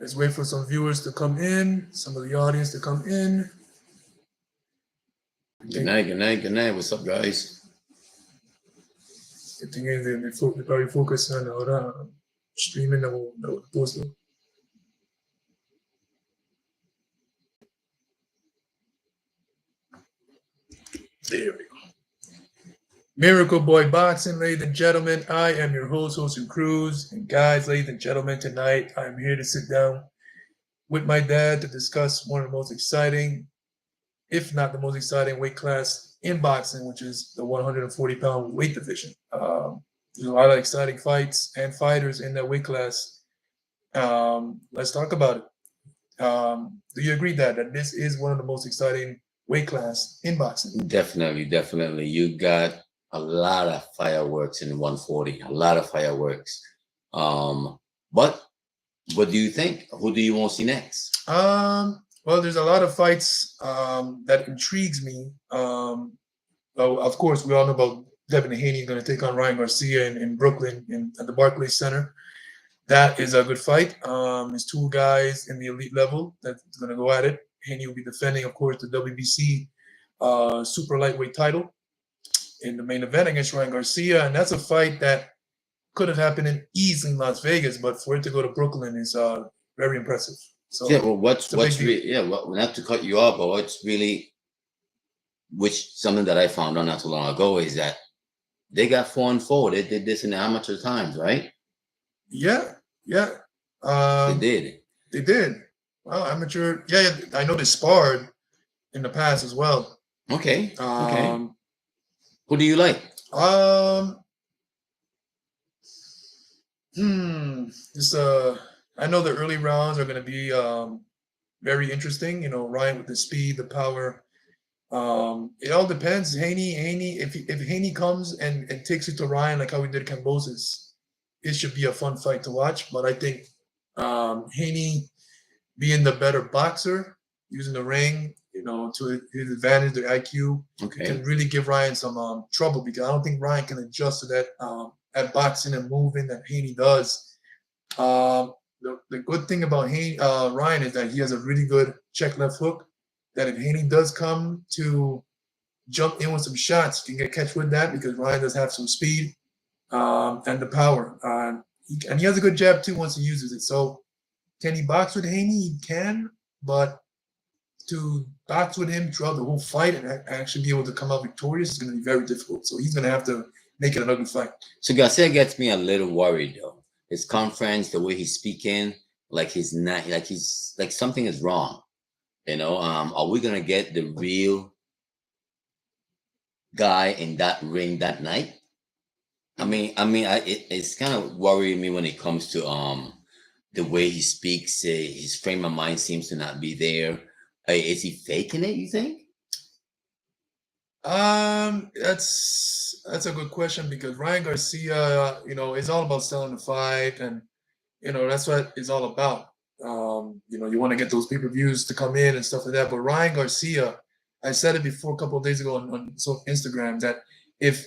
Let's wait for some viewers to come in, some of the audience to come in. Good night, good night, good night. What's up, guys? I think they probably focus on ahora streaming the post. There we go. Miracle Boy Boxing, ladies and gentlemen. I am your host, Jose Cruz. And guys, ladies and gentlemen, tonight I'm here to sit down with my dad to discuss one of the most exciting, if not the most exciting weight class in boxing, which is the 140-pound weight division. There's a lot of exciting fights and fighters in that weight class. Let's talk about it. Do you agree, Dad, that this is one of the most exciting weight class in boxing? Definitely, definitely. You got a lot of fireworks in 140, a lot of fireworks. But what do you think? Who do you want to see next? Well, there's a lot of fights that intrigues me. Well, of course, we all know about Devin Haney going to take on Ryan Garcia in Brooklyn at the Barclays Center. That is a good fight. There's two guys in the elite level that's going to go at it. Haney will be defending, of course, the WBC super lightweight title in the main event against Ryan Garcia. And that's a fight that could have happened easily in Las Vegas, but for it to go to Brooklyn is very impressive. So yeah, well, what's really, well, not to cut you off, but what's really, something that I found out not too long ago is that they got 4-4. They did this in the amateur times, right? Yeah. They did. They did. Well, amateur. Yeah, I know they sparred in the past as well. Okay. Okay. Who do you like? I know the early rounds are going to be very interesting. You know, Ryan with the speed, the power. It all depends. Haney, if Haney comes and takes it to Ryan like how he did Kambosos, it should be a fun fight to watch. But I think Haney, being the better boxer, using the ring, you know, to his advantage, the IQ, can really give Ryan some trouble, because I don't think Ryan can adjust to that boxing and moving that Haney does. The good thing about Ryan is that he has a really good check left hook, that if Haney does come to jump in with some shots, he can get catch with that, because Ryan does have some speed and the power. And he has a good jab too once he uses it. So can he box with Haney? He can, but to box with him throughout the whole fight and actually be able to come out victorious is going to be very difficult. So he's going to have to make it an ugly fight. So Garcia gets me a little worried though. His conference, the way he's speaking, like something is wrong. You know, are we gonna get the real guy in that ring that night? It's kind of worrying me when it comes to the way he speaks. His frame of mind seems to not be there. Is he faking it, you think? That's a good question, because Ryan Garcia, you know, is all about selling the fight, and you know that's what it's all about. You know, you want to get those pay-per-views to come in and stuff like that. But Ryan Garcia, I said it before a couple of days ago on Instagram, that if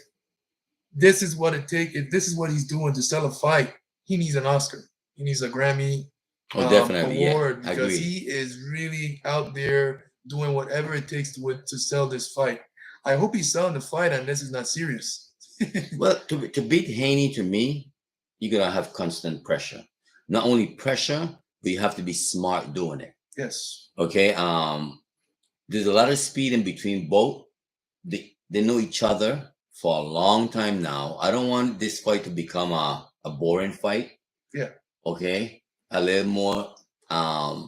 this is what it takes, if this is what he's doing to sell a fight, he needs an Oscar. He needs a Grammy award, because he is really out there doing whatever it takes to sell this fight. I hope he's selling the fight and this is not serious. Well, to beat Haney, to me, you're going to have constant pressure. Not only pressure, but you have to be smart doing it. Yes. Okay. There's a lot of speed in between both. They know each other for a long time now. I don't want this fight to become a boring fight. Yeah. Okay. A little more, I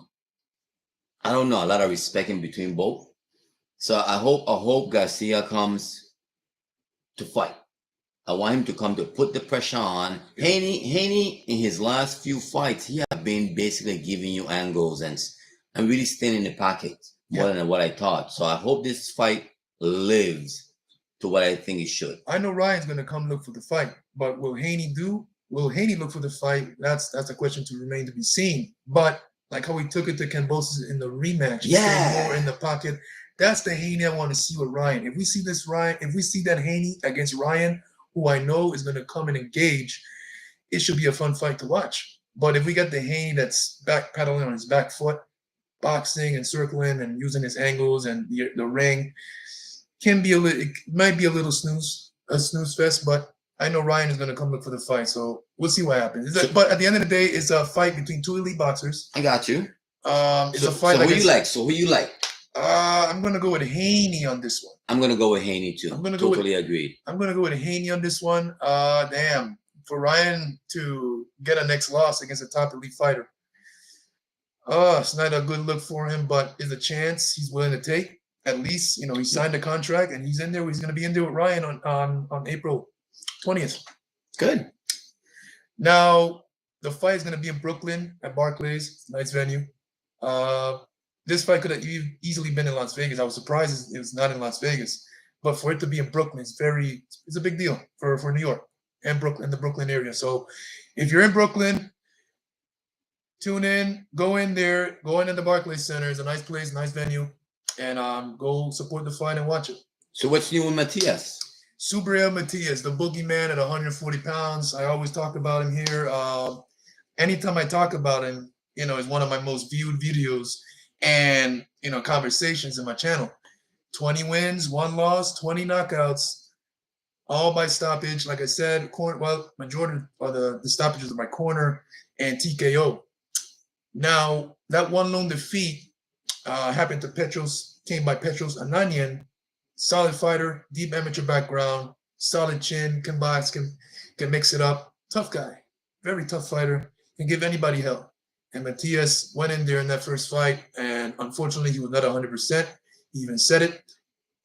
don't know, a lot of respect in between both. So I hope Garcia comes to fight. I want him to come to put the pressure on. Haney in his last few fights, he has been basically giving you angles and really staying in the pocket more than what I thought. So I hope this fight lives to what I think it should. I know Ryan's going to come look for the fight, but will Haney do? Will Haney look for the fight? That's a question to remain to be seen. But like how we took it to Kambosos in the rematch, staying more in the pocket. That's the Haney I want to see with Ryan. If we see that Haney against Ryan, who I know is going to come and engage, it should be a fun fight to watch. But if we get the Haney that's backpedaling on his back foot, boxing and circling and using his angles and the ring, it might be a snooze fest, but I know Ryan is going to come look for the fight, so we'll see what happens. But at the end of the day, it's a fight between two elite boxers. I got you. It's a fight. So who you like? I'm going to go with Haney on this one. I'm going to go with Haney too. Totally agreed. I'm going to go with Haney on this one. Damn, for Ryan to get a next loss against a top elite fighter. It's not a good look for him, but it's a chance he's willing to take. At least, he signed a contract and he's in there. He's going to be in there with Ryan on April 20th. Good. Now, the fight is going to be in Brooklyn at Barclays, nice venue. This fight could have easily been in Las Vegas. I was surprised it was not in Las Vegas, but for it to be in Brooklyn, it's a big deal for New York and Brooklyn, the Brooklyn area. So, if you're in Brooklyn, tune in, go in there, go into the Barclays Center. It's a nice place, nice venue, and go support the fight and watch it. So, what's new with Matias? Subriel Matias, the boogeyman at 140 pounds. I always talk about him here. Anytime I talk about him, it's one of my most viewed videos and, conversations in my channel. 20 wins, 1 loss, 20 knockouts, all by stoppage. Like I said, majority of the stoppages are by corner and TKO. Now, that one lone defeat happened to Petros, came by Petros Ananian. Solid fighter, deep amateur background, solid chin, can box, can mix it up. Tough guy, very tough fighter, can give anybody hell. And Matias went in there in that first fight, and unfortunately, he was not 100%. He even said it,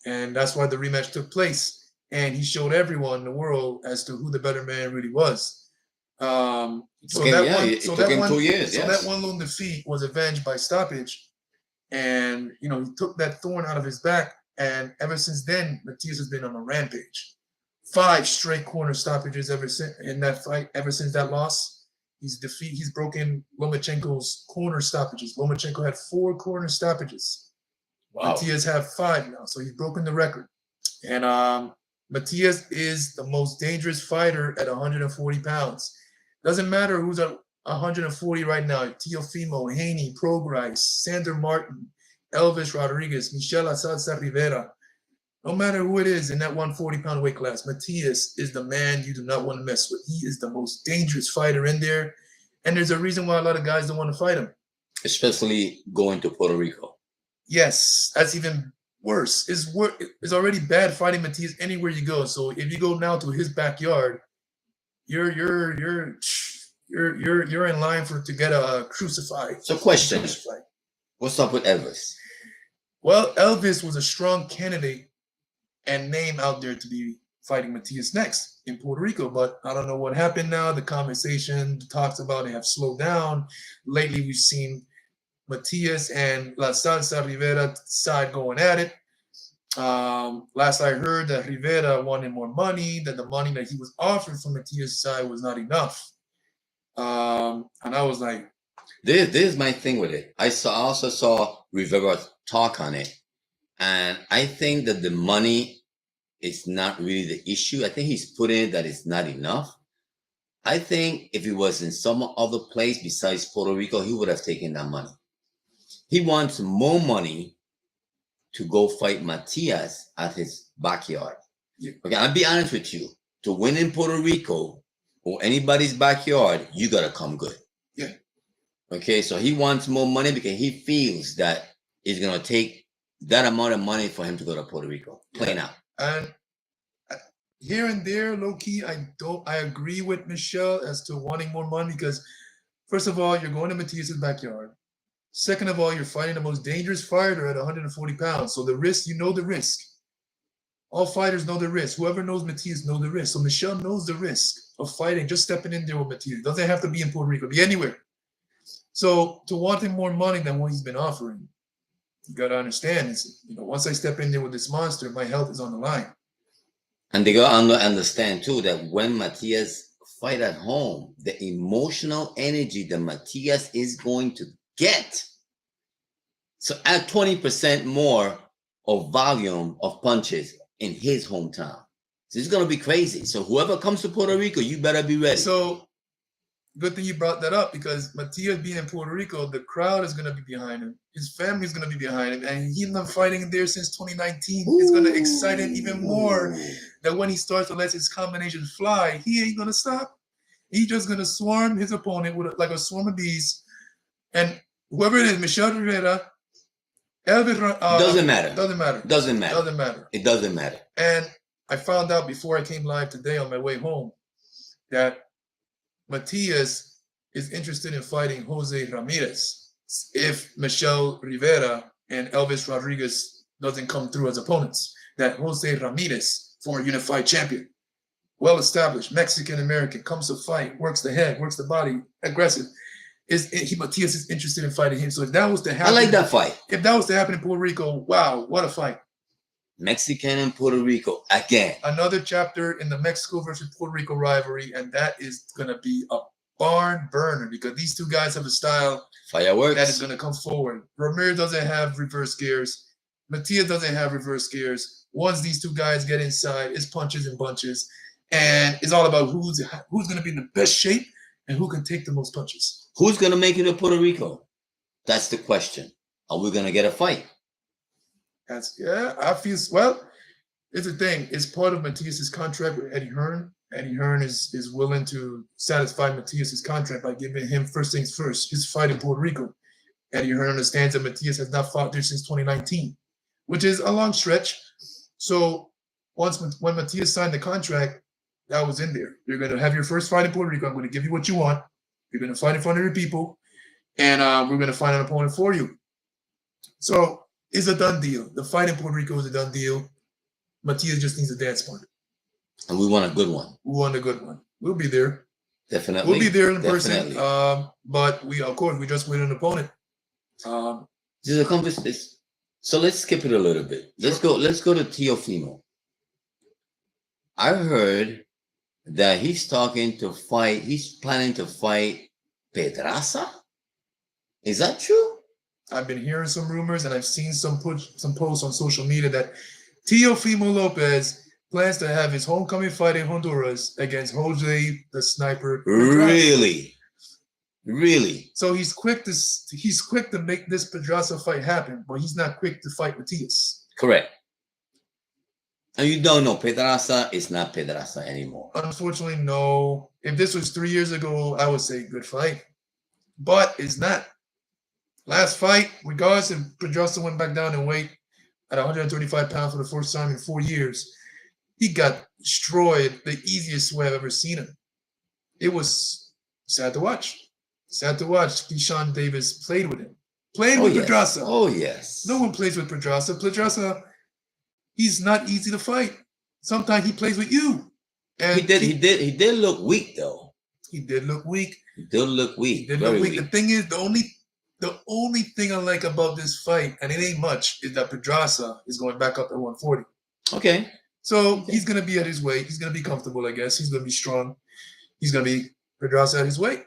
and that's why the rematch took place. And he showed everyone in the world as to who the better man really was. That one lone defeat was avenged by stoppage, and he took that thorn out of his back. And ever since then, Matias has been on a rampage. 5 straight corner stoppages ever since in that fight. Ever since that loss, he's broken Lomachenko's corner stoppages. Lomachenko had 4 corner stoppages. Wow. Matias have 5 now, so he's broken the record. And Matias is the most dangerous fighter at 140 pounds. Doesn't matter who's at 140 right now. Teofimo, Haney, Prograis, Sander Martin, Elvis Rodriguez, Michelle Salsa Rivera. No matter who it is in that 140-pound weight class, Matias is the man you do not want to mess with. He is the most dangerous fighter in there. And there's a reason why a lot of guys don't want to fight him. Especially going to Puerto Rico. Yes, that's even worse. It's already bad fighting Matias anywhere you go. So if you go now to his backyard, you're in line to get a crucified. So question. What's up with Elvis? Well, Elvis was a strong candidate and name out there to be fighting Matias next in Puerto Rico, but I don't know what happened now. The conversation, the talks about it have slowed down. Lately, we've seen Matias and La Salsa Rivera side going at it. Last I heard that Rivera wanted more money, that the money that he was offered from Matias' side was not enough. And I was like, This is my thing with it. I also saw Rivera talk on it, and I think that the money is not really the issue. I think he's put in that it's not enough. I think if he was in some other place besides Puerto Rico, he would have taken that money. He wants more money to go fight Matias at his backyard. Yeah. Okay, I'll be honest with you. To win in Puerto Rico or anybody's backyard, you gotta come good. Yeah. Okay, so he wants more money because he feels that it's gonna take that amount of money for him to go to Puerto Rico. Plain out. And here and there, low key, I agree with Michelle as to wanting more money because, first of all, you're going to Matias' backyard. Second of all, you're fighting the most dangerous fighter at 140 pounds. So the risk, the risk. All fighters know the risk. Whoever knows Matias knows the risk. So Michelle knows the risk of fighting, just stepping in there with Matias. Doesn't have to be in Puerto Rico, be anywhere. So to want him more money than what he's been offering, you got to understand, once I step in there with this monster, my health is on the line. And they got to understand too that when Matias fight at home, the emotional energy that Matias is going to get. So add 20% more of volume of punches in his hometown. So it's going to be crazy. So whoever comes to Puerto Rico, you better be ready. So good thing you brought that up because Matias being in Puerto Rico, the crowd is going to be behind him. His family is going to be behind him. And he's been fighting there since 2019. It's going to excite him even more that when he starts to let his combination fly, he ain't going to stop. He's just going to swarm his opponent with like a swarm of bees. And whoever it is, Michel Rivera, Elvis, doesn't matter. Doesn't matter. Doesn't matter. Doesn't matter. It doesn't matter. And I found out before I came live today on my way home that Matias is interested in fighting Jose Ramirez if Michel Rivera and Elvis Rodriguez doesn't come through as opponents. That Jose Ramirez, former unified champion, well established, Mexican American, comes to fight, works the head, works the body, aggressive. Matias is interested in fighting him. So if that was to happen, I like that fight. If that was to happen in Puerto Rico, wow, what a fight! Mexican and Puerto Rico again. Another chapter in the Mexico versus Puerto Rico rivalry, and that is going to be a barn burner because these two guys have a style Fireworks. that is going to come forward. Ramirez doesn't have reverse gears. Matias doesn't have reverse gears. Once these two guys get inside, it's punches and bunches, and it's all about who's going to be in the best shape and who can take the most punches. Who's going to make it to Puerto Rico? That's the question. Are we going to get a fight? I feel, well, it's a thing. It's part of Matias's contract with Eddie Hearn. Eddie Hearn is willing to satisfy Matias's contract by giving him first things first, his fight in Puerto Rico. Eddie Hearn understands that Matias has not fought there since 2019, which is a long stretch. So when Matias signed the contract, that was in there. You're going to have your first fight in Puerto Rico. I'm going to give you what you want. You're going to fight in front of your people, and we're going to find an opponent for you. So it's a done deal. The fight in Puerto Rico is a done deal. Matias just needs a dance partner. And we want a good one. We want a good one. We'll be there. Definitely. We'll be there in person. But we just wait on an opponent. This is a conversation. So let's skip it a little bit. Let's go to Teofimo. I heard that he's planning to fight Pedraza. Is that true? I've been hearing some rumors and I've seen some posts on social media that Teofimo Lopez plans to have his homecoming fight in Honduras against Jose the Sniper Pedraza. Really? So he's quick to make this Pedraza fight happen, but he's not quick to fight Matias. Correct. And you don't know, Pedraza is not Pedraza anymore. Unfortunately, no. If this was 3 years ago, I would say good fight. But it's not. Last fight, regardless if Pedraza went back down in weight at 135 pounds for the first time in 4 years, he got destroyed the easiest way I've ever seen him. It was sad to watch. Sad to watch. Keyshawn Davis played with him. Played with Pedraza. Oh, yes. No one plays with Pedraza. Pedraza, he's not easy to fight. Sometimes he plays with you. And he did look weak though. He did look weak. He did look weak. Very weak. The thing is, the only thing I like about this fight, and it ain't much, is that Pedraza is going back up at 140. Okay. So he's gonna be at his weight. He's gonna be comfortable, I guess. He's gonna be strong. He's gonna be Pedraza at his weight.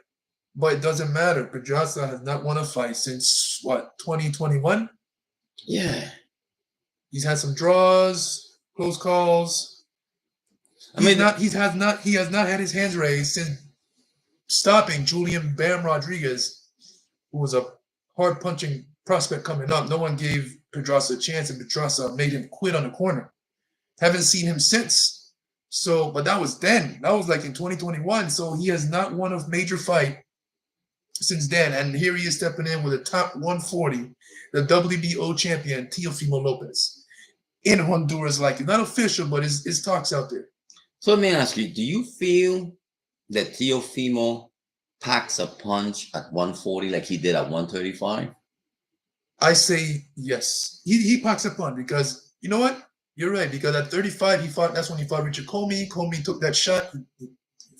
But it doesn't matter. Pedraza has not won a fight since 2021? Yeah. He's had some draws, close calls. He has not had his hands raised since stopping Julian Bam Rodriguez, who was a hard punching prospect coming up. No one gave Pedraza a chance, and Pedraza made him quit on the corner. Haven't seen him since. So, but that was then. That was like in 2021. So he has not won a major fight since then. And here he is stepping in with a top 140, the WBO champion, Teofimo Lopez, in Honduras. Like, not official, but his talks out there. So let me ask you, do you feel that Teofimo packs a punch at 140 like he did at 135? I say yes. He packs a punch because, you know what? You're right, because at 35, that's when he fought Richard Comey. Comey took that shot, he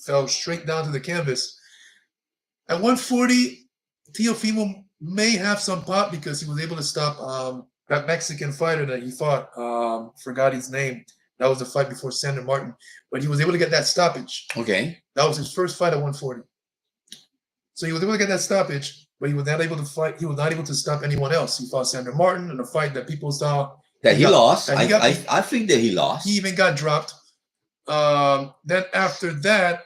fell straight down to the canvas. At 140, Teofimo may have some pop because he was able to stop that Mexican fighter that he fought. Forgot his name. That was the fight before Sandor Martin. But he was able to get that stoppage. Okay. That was his first fight at 140. So he was able to get that stoppage, but he was not able to fight. He was not able to stop anyone else. He fought Sandor Martin in a fight that people saw. That he lost. I think that he lost. He even got dropped. Then after that,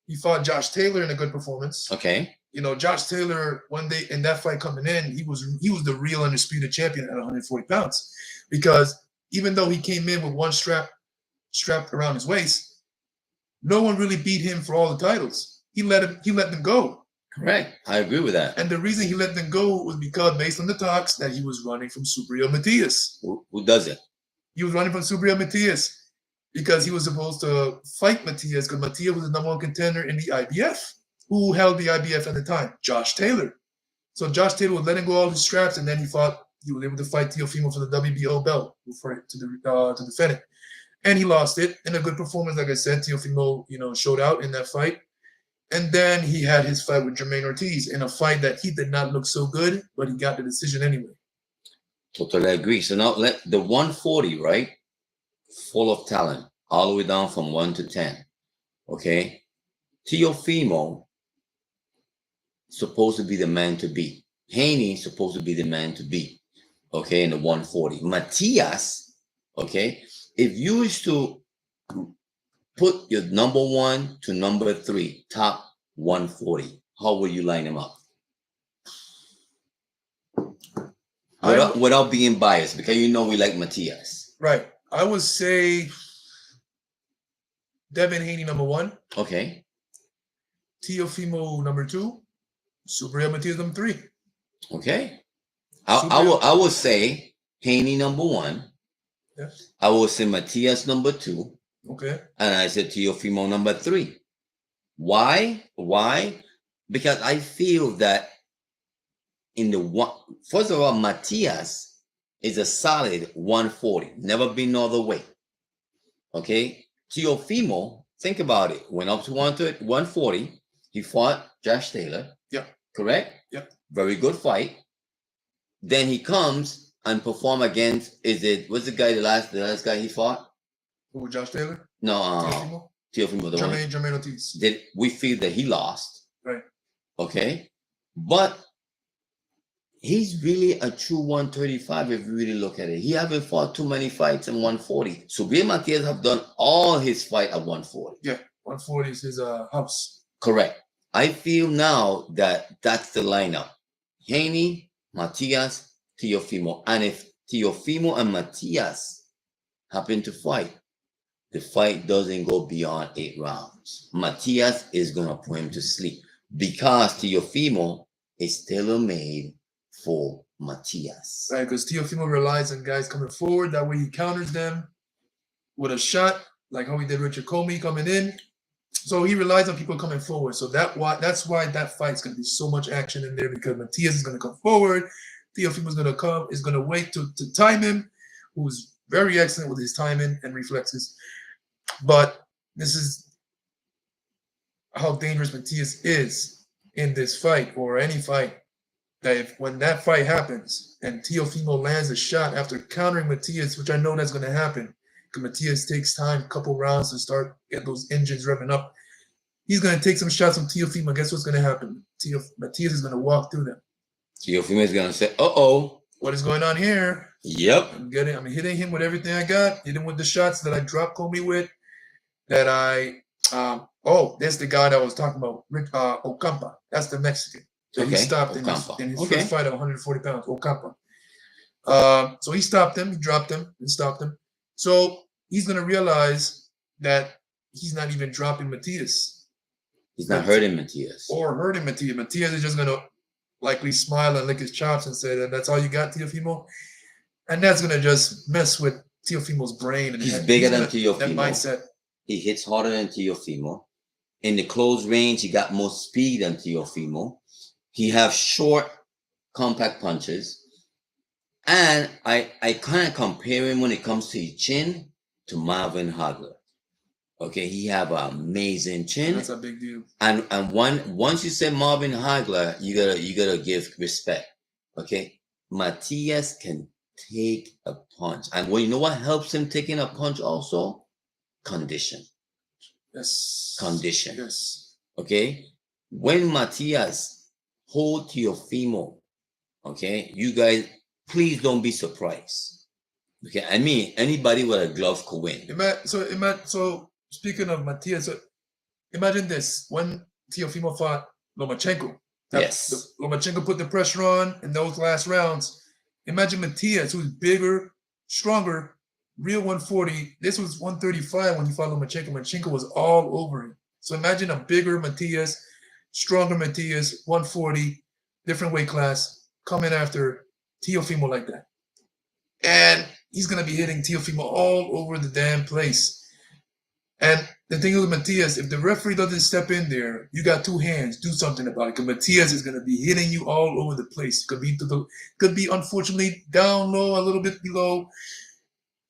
He fought Josh Taylor in a good performance. Okay. You know, Josh Taylor one day in that fight coming in, he was the real undisputed champion at 140 pounds, because even though he came in with one strap strapped around his waist, no one really beat him for all the titles. He let them go. Correct. I agree with that. And the reason he let them go was because, based on the talks, that he was running from Subriel Matias. Who does it? He was running from Subriel Matias because he was supposed to fight Matias, because Matias was the number one contender in the IBF. Who held the IBF at the time? Josh Taylor. So Josh Taylor would let him go all his straps, and then he was able to fight Teofimo for the WBO belt to defend it. And he lost it in a good performance. Like I said, Teofimo, showed out in that fight. And then he had his fight with Jermaine Ortiz in a fight that he did not look so good, but he got the decision anyway. Totally agree. So now let the 140, right? Full of talent, all the way down from 1 to 10. Okay. Teofimo supposed to be the man to beat. Haney supposed to be the man to beat. Okay, in the 140. Matias, okay, if you used to put your number 1 to number 3, top 140, how would you line them up? Without being biased, because we like Matias. Right. I would say Devin Haney number 1. Okay. Teofimo number 2. Subriel Matias number 3. Okay. I will say Haney number 1. Yeah. I will say Matias number 2. Okay. And I said Teofimo number 3. Why? Because I feel that first of all, Matias is a solid 140. Never been no other way. Okay. Teofimo, think about it. Went up to 140. He fought Josh Taylor. Yeah. Correct? Yeah. Very good fight. Then he comes and perform against, what's the last guy he fought? Who, Josh Taylor? No, Teofimo. Jermaine Ortiz. We feel that he lost. Right. Okay. But he's really a true 135 if you really look at it. He haven't fought too many fights in 140. Subriel Matias have done all his fight at 140. Yeah, 140 is his house. Correct. I feel now that that's the lineup. Haney, Matias, Teofimo. And if Teofimo and Matias happen to fight, the fight doesn't go beyond 8 rounds. Matias is going to put him to sleep because Teofimo is tailor-made for Matias. Right, because Teofimo relies on guys coming forward. That way he counters them with a shot, like how he did Richard Comey coming in. So he relies on people coming forward. So that's why that fight's going to be so much action in there, because Matias is going to come forward. Teofimo is going to wait to time him, who's very excellent with his timing and reflexes. But this is how dangerous Matias is in this fight, or any fight. That when that fight happens and Teofimo lands a shot after countering Matias, which I know that's going to happen, because Matias takes time, a couple rounds to get those engines revving up. He's going to take some shots from Teofimo. Guess what's going to happen? Matias is going to walk through them. Teofimo is going to say, "Uh-oh. What is going on here? Yep. I'm hitting him with everything I got. Hitting with the shots that I dropped Comey with. That's the guy that I was talking about, Ocampa. That's the Mexican. So he stopped in his first fight at 140 pounds, Ocampa. So he stopped him, he dropped him, and stopped him. So he's going to realize that he's not even dropping Matias. He's not hurting Matias. Or hurting Matias. Matias is just going to likely smile and lick his chops and say that that's all you got, Teofimo. And that's going to just mess with Teofimo's brain. And he's bigger than Teofimo. That mindset. He hits harder than Teofimo. In the close range, he got more speed than Teofimo. He have short, compact punches. And I kind of compare him when it comes to his chin to Marvin Hagler. Okay, he have an amazing chin. That's a big deal. And once you say Marvin Hagler, you gotta give respect. Okay, Matias can take a punch, and you know what helps him taking a punch also? Condition. Yes. Condition. Yes. Okay, when Matias hold Teofimo, okay, you guys please don't be surprised. Okay, I mean anybody with a glove could win. So speaking of Matias, imagine this: when Teofimo fought Lomachenko, Yes. Lomachenko put the pressure on in those last rounds. Imagine Matias, who's bigger, stronger, real 140. This was 135 when he fought Lomachenko. Lomachenko was all over him. So imagine a bigger Matias, stronger Matias, 140, different weight class, coming after Teofimo like that. And he's going to be hitting Teofimo all over the damn place. And the thing with Matias, if the referee doesn't step in there, you got two hands. Do something about it. Because Matias is going to be hitting you all over the place. Could be unfortunately down low, a little bit below,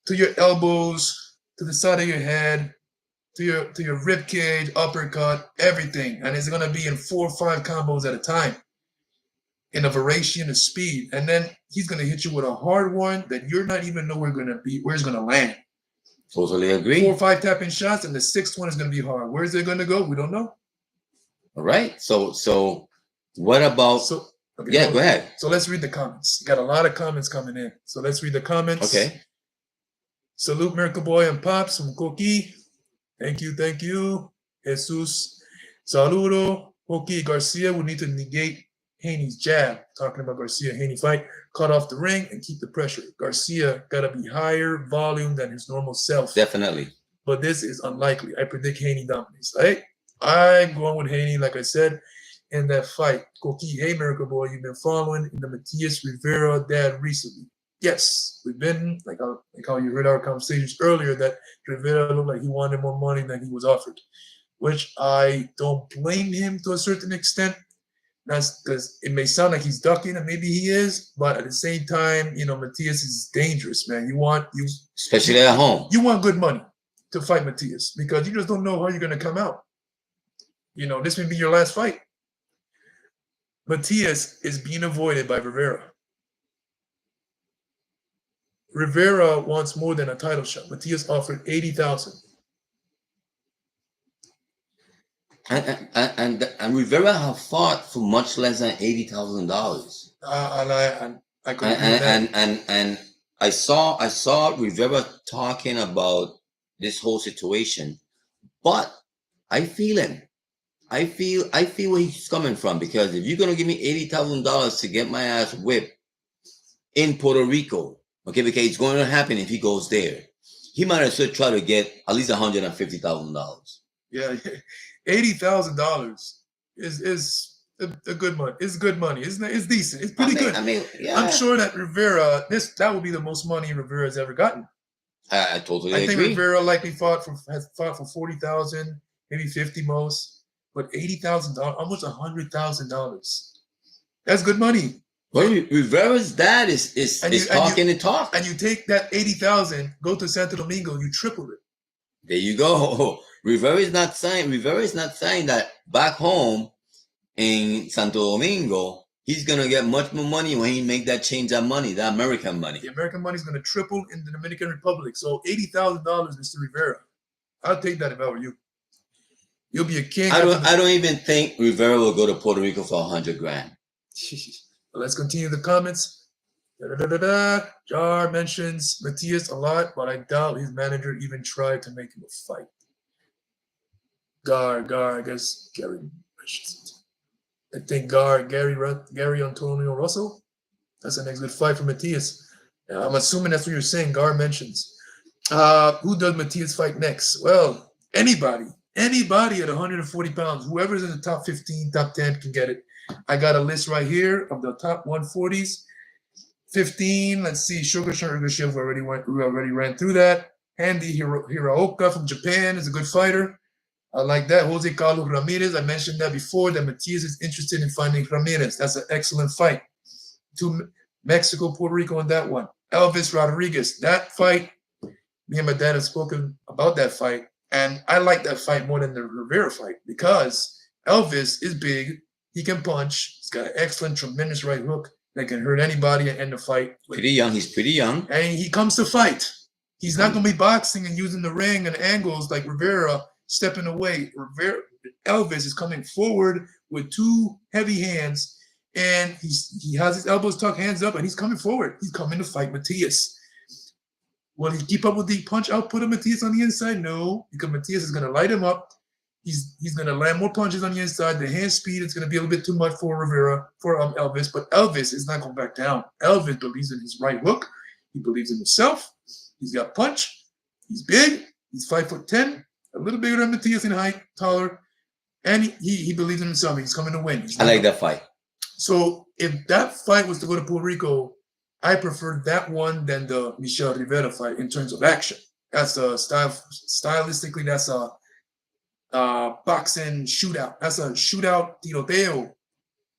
to your elbows, to the side of your head, to your rib cage, uppercut, everything. And it's going to be in 4 or 5 combos at a time, in a variation of speed. And then he's going to hit you with a hard one that you're not even know where it's going to land. Totally agree. 4 or 5 tapping shots, and the 6th one is going to be hard. Where is it going to go? We don't know. All right. So what about? Okay, yeah, go ahead. So let's read the comments. Got a lot of comments coming in. So let's read the comments. Okay. Salute Miracle Boy and Pops from Coqui. Thank you. Jesus. Saludo. Coqui Garcia will need to negate Haney's jab. Talking about Garcia-Haney fight. Cut off the ring and keep the pressure. Garcia got to be higher volume than his normal self. Definitely. But this is unlikely. I predict Haney dominates. Right? I'm going with Haney, like I said, in that fight. Coqui, hey, Miracle Boy, you've been following in the Matias Rivera dad recently. Yes, we've been, like how you heard our conversations earlier, that Rivera looked like he wanted more money than he was offered, which I don't blame him to a certain extent. That's because it may sound like he's ducking, and maybe he is, but at the same time, Matias is dangerous, man. Especially at home. You want good money to fight Matias because you just don't know how you're going to come out. This may be your last fight. Matias is being avoided by Rivera. Rivera wants more than a title shot. Matias offered $80,000. And Rivera have fought for much less than $80,000. I could agree with that. And I saw Rivera talking about this whole situation, but I feel him. I feel where he's coming from, because if you're gonna give me $80,000 to get my ass whipped in Puerto Rico, okay, because it's going to happen if he goes there, he might as well try to get at least $150,000. Yeah, $80,000 is a good money. It's good money. It's decent. It's pretty good. Yeah. I'm sure that Rivera, that would be the most money Rivera's ever gotten. I totally agree. I think Rivera likely has fought for $40,000, maybe $50,000 most. But $80,000, almost $100,000. That's good money. Well, Rivera's dad is talking the talk. And you take that $80,000, go to Santo Domingo, you triple it. There you go. Rivera is not saying that back home in Santo Domingo, he's gonna get much more money when he make that change of money, that American money. The American money is gonna triple in the Dominican Republic. So $80,000, Mr. Rivera. I'll take that if I were you. You'll be a king. I don't even think Rivera will go to Puerto Rico for $100,000. Let's continue the comments. Jar mentions Matias a lot, but I doubt his manager even tried to make him a fight. Gar, I guess Gary mentions it. I think Gary Antonio Russell. That's the next good fight for Matias. I'm assuming that's what you're saying. Gar mentions. Who does Matias fight next? Well, anybody at 140 pounds, whoever's in the top 15, top 10 can get it. I got a list right here of the top 140s. 15, let's see, Sugar Shiv already ran through that. Andy Hiraoka from Japan is a good fighter. I like that. Jose Carlos Ramirez, I mentioned that before, that Matias is interested in finding Ramirez. That's an excellent fight. To Mexico, Puerto Rico on that one. Elvis Rodriguez, that fight, me and my dad have spoken about that fight. And I like that fight more than the Rivera fight because Elvis is big. He can punch. He's got an excellent, tremendous right hook that can hurt anybody and end the fight. He's pretty young. And he comes to fight. He's not going to be boxing and using the ring and angles like Rivera, stepping away. Elvis is coming forward with 2 heavy hands, and he has his elbows tucked, hands up, and he's coming forward. He's coming to fight Matias. Will he keep up with the punch output of Matias on the inside? No, because Matias is going to light him up. He's gonna land more punches on the inside. The hand speed is gonna be a little bit too much for Rivera, for Elvis, but Elvis is not going back down. Elvis believes in his right hook. He believes in himself. He's got punch. He's big. He's 5'10", a little bigger than Matias in height, taller, and he believes in himself. He's coming to win. I like that fight. So if that fight was to go to Puerto Rico, I prefer that one than the Michel Rivera fight in terms of action. That's a stylistically, that's a boxing shootout. That's a shootout tiroteo.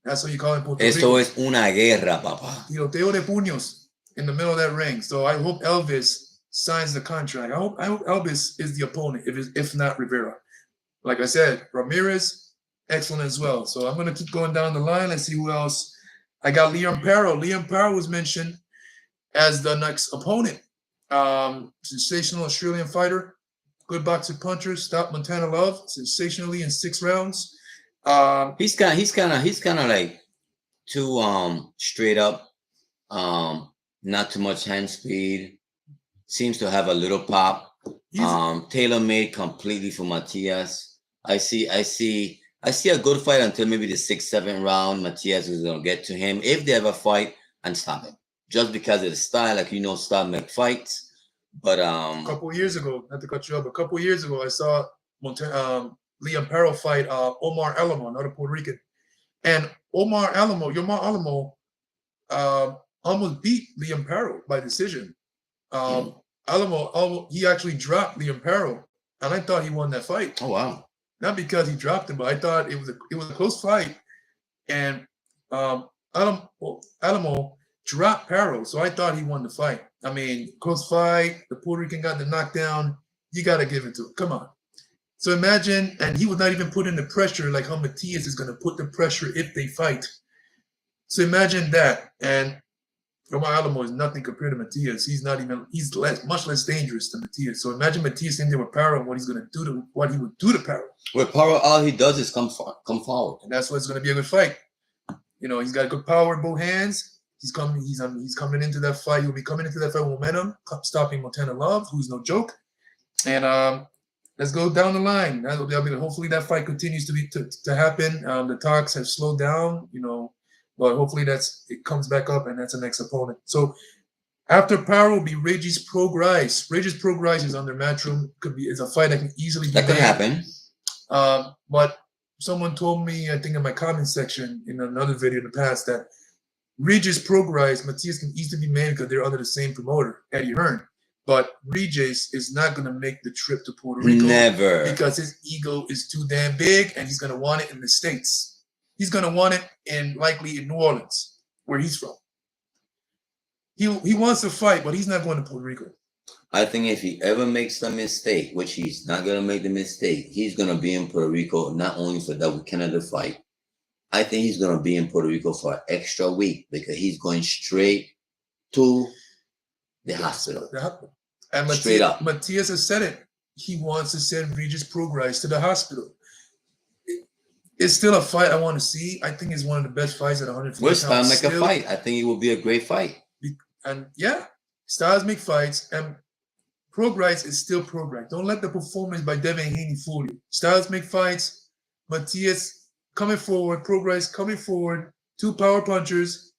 That's what you call it in Puerto Esto Rico. es una guerra, papá. Tiroteo de puños in the middle of that ring. So I hope Elvis signs the contract. I hope Elvis is the opponent, if not Rivera. Like I said, Ramirez, excellent as well. So I'm going to keep going down the line. Let's see who else. I got Liam Parrow. Liam Parrow was mentioned as the next opponent. Sensational Australian fighter. Good boxer puncher. Stopped Montana Love sensationally in 6 rounds. He's kind of like too straight up. Not too much hand speed. Seems to have a little pop. Tailor made completely for Matias. I see a good fight until maybe the 6th, 7th round. Matias is gonna get to him if they ever fight and stop him. Just because of the style, like style make fights. But a couple years ago, not to cut you up, a couple years ago, I saw Liam Parrow fight Omar Alamo, another Puerto Rican, and Omar Alamo almost beat Liam Parrow by decision. Alamo, he actually dropped Liam Parrow, and I thought he won that fight. Oh wow! Not because he dropped him, but I thought it was a close fight, and Alamo dropped Parrow, so I thought he won the fight. I mean, close fight. The Puerto Rican got the knockdown. You got to give it to him. Come on. So imagine, and he was not even putting the pressure like how Matias is going to put the pressure if they fight. So imagine that. And Omar Alamo is nothing compared to Matias. He's much less dangerous than Matias. So imagine Matias in there with Parrow and what he would do to Parrow. With Parrow, all he does is come forward. And that's what's going to be a good fight. He's got good power in both hands. He's coming into that fight. He'll be coming into that fight with momentum, stopping Montana Love, who's no joke. And let's go down the line. Hopefully that fight continues to happen. The talks have slowed down, but hopefully it comes back up, and that's the next opponent. So after Parrow will be Regis Prograis. Regis Prograis is under Matchroom. It's a fight that can easily be that could made. happen. But someone told me, I think in my comment section in another video in the past, that Regis Prograis, Matias can easily be made because they're under the same promoter, Eddie Hearn. But Regis is not going to make the trip to Puerto Rico. Never. Because his ego is too damn big, and he's going to want it in the States. He's going to want it likely in New Orleans, where he's from. He wants to fight, but he's not going to Puerto Rico. I think if he ever makes the mistake, which he's not going to make the mistake, he's going to be in Puerto Rico not only for that Canada fight. I think he's going to be in Puerto Rico for an extra week because he's going straight to the hospital. And Straight up. Matias has said it. He wants to send Regis Prograis to the hospital. It's still a fight I want to see. I think it's one of the best fights at 150 We'll pounds. make a fight. I think it will be a great fight. And yeah, styles make fights, and Prograis is still Prograis. Don't let the performance by Devin Haney fool you. Styles make fights. Matias coming forward, Prograis coming forward, 2 power punchers,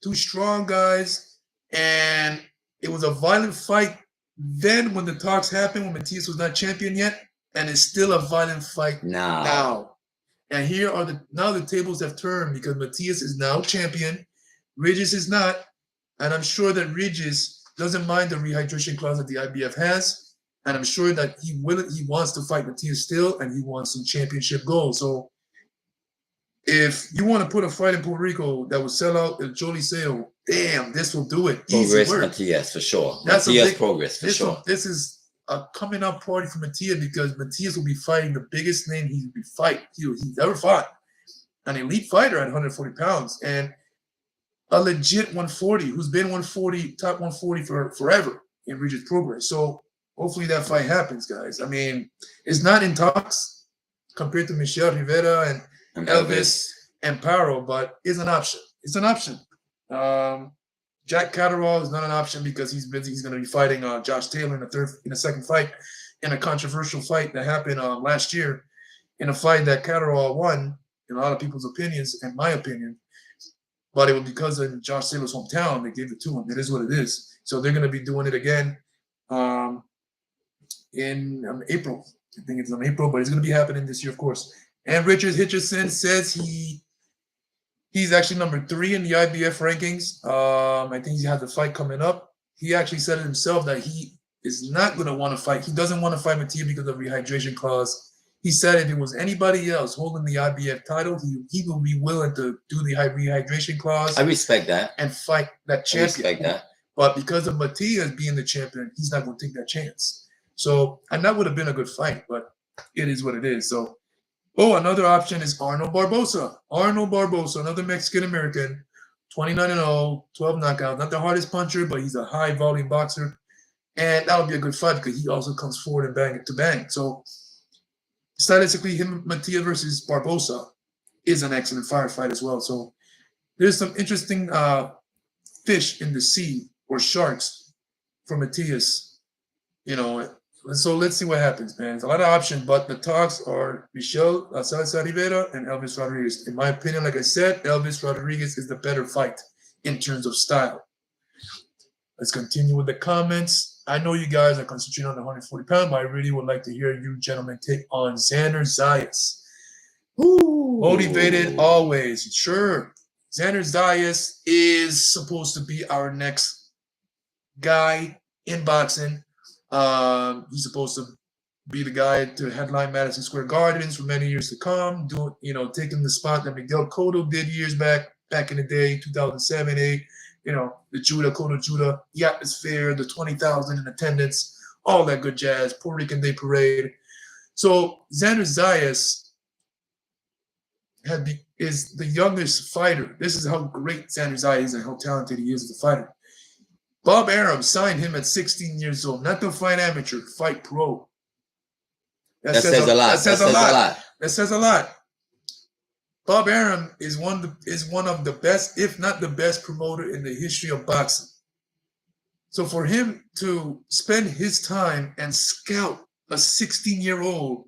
2 strong guys, and it was a violent fight then when the talks happened, when Matias was not champion yet, and it's still a violent fight now. And here are the tables have turned because Matias is now champion, Regis is not, and I'm sure that Regis doesn't mind the rehydration clause that the IBF has, and I'm sure that he wants to fight Matias still, and he wants some championship goals. So if you want to put a fight in Puerto Rico that will sell out at Jolie Sale, damn, this will do it. Progress Matias for sure. That's Matias progress for sure. This is a coming up party for Matias because Matias will be fighting the biggest name he's ever fought. An elite fighter at 140 pounds and a legit 140 who's been top 140 for forever in Regis Prograis. So hopefully that fight happens, guys. I mean, it's not in talks compared to Michel Rivera and Elvis and Parrow, but it's an option. It's an option. Jack Catterall is not an option because he's going to be fighting Josh Taylor in the second fight in a controversial fight that happened last year. in a fight that Catterall won, in a lot of people's opinions, and my opinion. But it was because of Josh Taylor's hometown, they gave it to him. It is what it is. So they're going to be doing it again in April. I think it's in April, but it's going to be happening this year, of course. And Richard Hitchison says he's actually number 3 in the IBF rankings. I think he has a fight coming up. He actually said it himself that he is not going to want to fight. He doesn't want to fight Mattia because of the rehydration clause. He said if it was anybody else holding the IBF title, he will be willing to do the rehydration clause. I respect that. And fight that champion. I respect that. But because of Matias being the champion, he's not going to take that chance. So, and that would have been a good fight, but it is what it is. So, another option is Arnold Barboza. Arnold Barboza, another Mexican-American, 29-0, 12 knockouts. Not the hardest puncher, but he's a high-volume boxer. And that would be a good fight because he also comes forward and bang to bang. So, stylistically, Mattia versus Barboza is an excellent firefight as well. So, there's some interesting fish in the sea or sharks for Matias. You know, so let's see what happens, man. There's a lot of options, but the talks are Michel Salazar Rivera and Elvis Rodriguez. In my opinion, like I said, Elvis Rodriguez is the better fight in terms of style. Let's continue with the comments. I know you guys are concentrating on the 140 pound, but I really would like to hear you gentlemen take on Xander Zayas. Ooh. Motivated always. Sure. Xander Zayas is supposed to be our next guy in boxing. He's supposed to be the guy to headline Madison Square Gardens for many years to come, taking the spot that Miguel Cotto did years back in the day, 2007, 8. The Cotto Judah, the atmosphere, the 20,000 in attendance, all that good jazz, Puerto Rican Day Parade. So Xander Zayas is the youngest fighter. This is how great Xander Zayas is and how talented he is as a fighter. Bob Arum signed him at 16 years old, not to fight amateur, fight pro. That says a lot. That says a lot. Bob Arum is one of the best, if not the best, promoter in the history of boxing. So for him to spend his time and scout a 16-year-old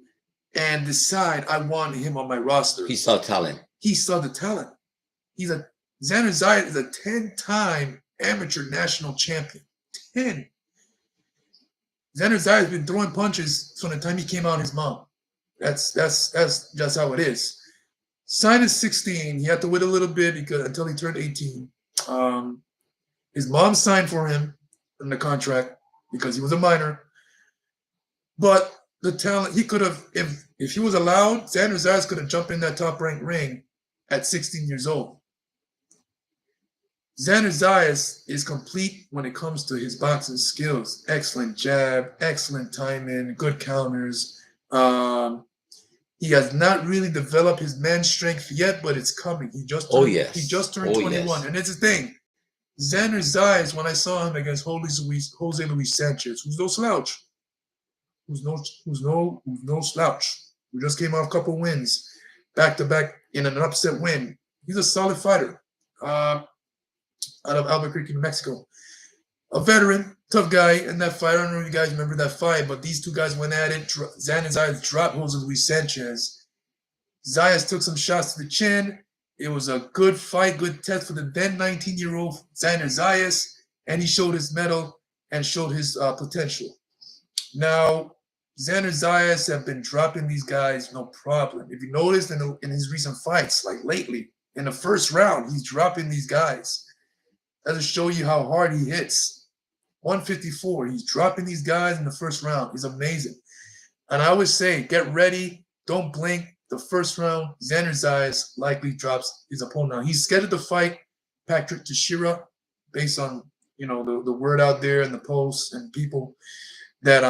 and decide I want him on my roster, he saw talent. He saw the talent. Xander Zayas is a 10-time amateur national champion. 10. Xander Zayas has been throwing punches from the time he came out of his mom. That's just how it is. Signed at 16. He had to wait a little bit until he turned 18. His mom signed for him in the contract because he was a minor. But the talent, he could have, if he was allowed, Xander Zayas could have jumped in that top-ranked ring at 16 years old. Xander Zayas is complete when it comes to his boxing skills. Excellent jab, excellent timing, good counters. He has not really developed his man strength yet, but it's coming. He just turned 21. Yes. And it's the thing. Xander Zayas, when I saw him against Jose Luis Sanchez, who's no slouch. Who's no slouch. Who just came off a couple wins, back-to-back in an upset win. He's a solid fighter. Out of Albuquerque, New Mexico. A veteran, tough guy in that fight. I don't know if you guys remember that fight, but these two guys went at it. Xander Zayas dropped Jose Luis Sanchez. Zayas took some shots to the chin. It was a good fight, good test for the then 19-year-old Xander Zayas, and he showed his mettle and showed his potential. Now, Xander Zayas have been dropping these guys no problem. If you noticed in his recent fights, like lately, in the first round, he's dropping these guys. That'll show you how hard he hits. 154, he's dropping these guys in the first round. He's amazing. And I always say, get ready, don't blink. The first round, Xander Zayas likely drops his opponent. Now, he's scheduled to fight Patrick Teixeira based on, the word out there and the posts and people that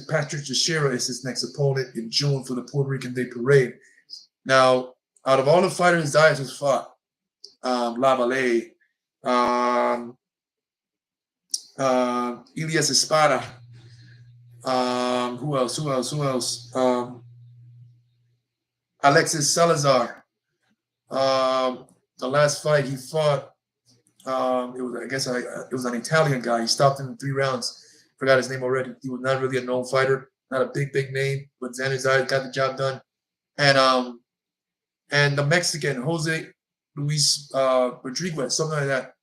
Patrick Teixeira is his next opponent in June for the Puerto Rican Day Parade. Now, out of all the fighters Zayas has fought, Lavallee, Elias Espada, who else? Alexis Salazar. The last fight he fought, it was an Italian guy. He stopped him in 3 rounds. Forgot his name already. He was not really a known fighter, not a big name, but Xander Zayas got the job done. and the Mexican Jose Luis Rodriguez, something like that,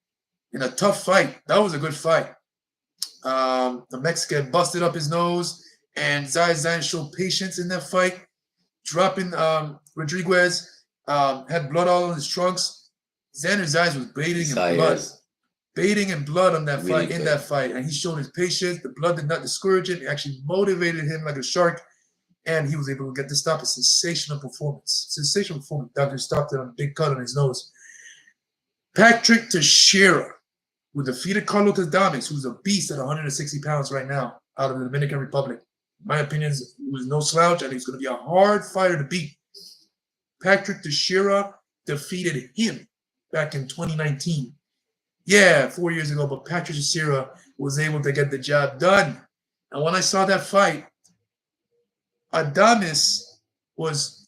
in a tough fight. That was a good fight. The Mexican busted up his nose, and Zayas showed patience in that fight, dropping Rodriguez. Had blood all on his trunks. Xander Zayas was bathing in blood on that Really fight, in good. that fight, and he showed his patience. The blood did not discourage him; it actually motivated him like a shark, and he was able to get to stop a sensational performance. Sensational performance. Doctor stopped it on a big cut on his nose. Patrick Teixeira, who defeated Carlos Adames, who's a beast at 160 pounds right now, out of the Dominican Republic. In my opinion, he was no slouch, and he's going to be a hard fighter to beat. Patrick Teixeira defeated him back in 2019. Yeah, 4 years ago, but Patrick Teixeira was able to get the job done. And when I saw that fight, Adames was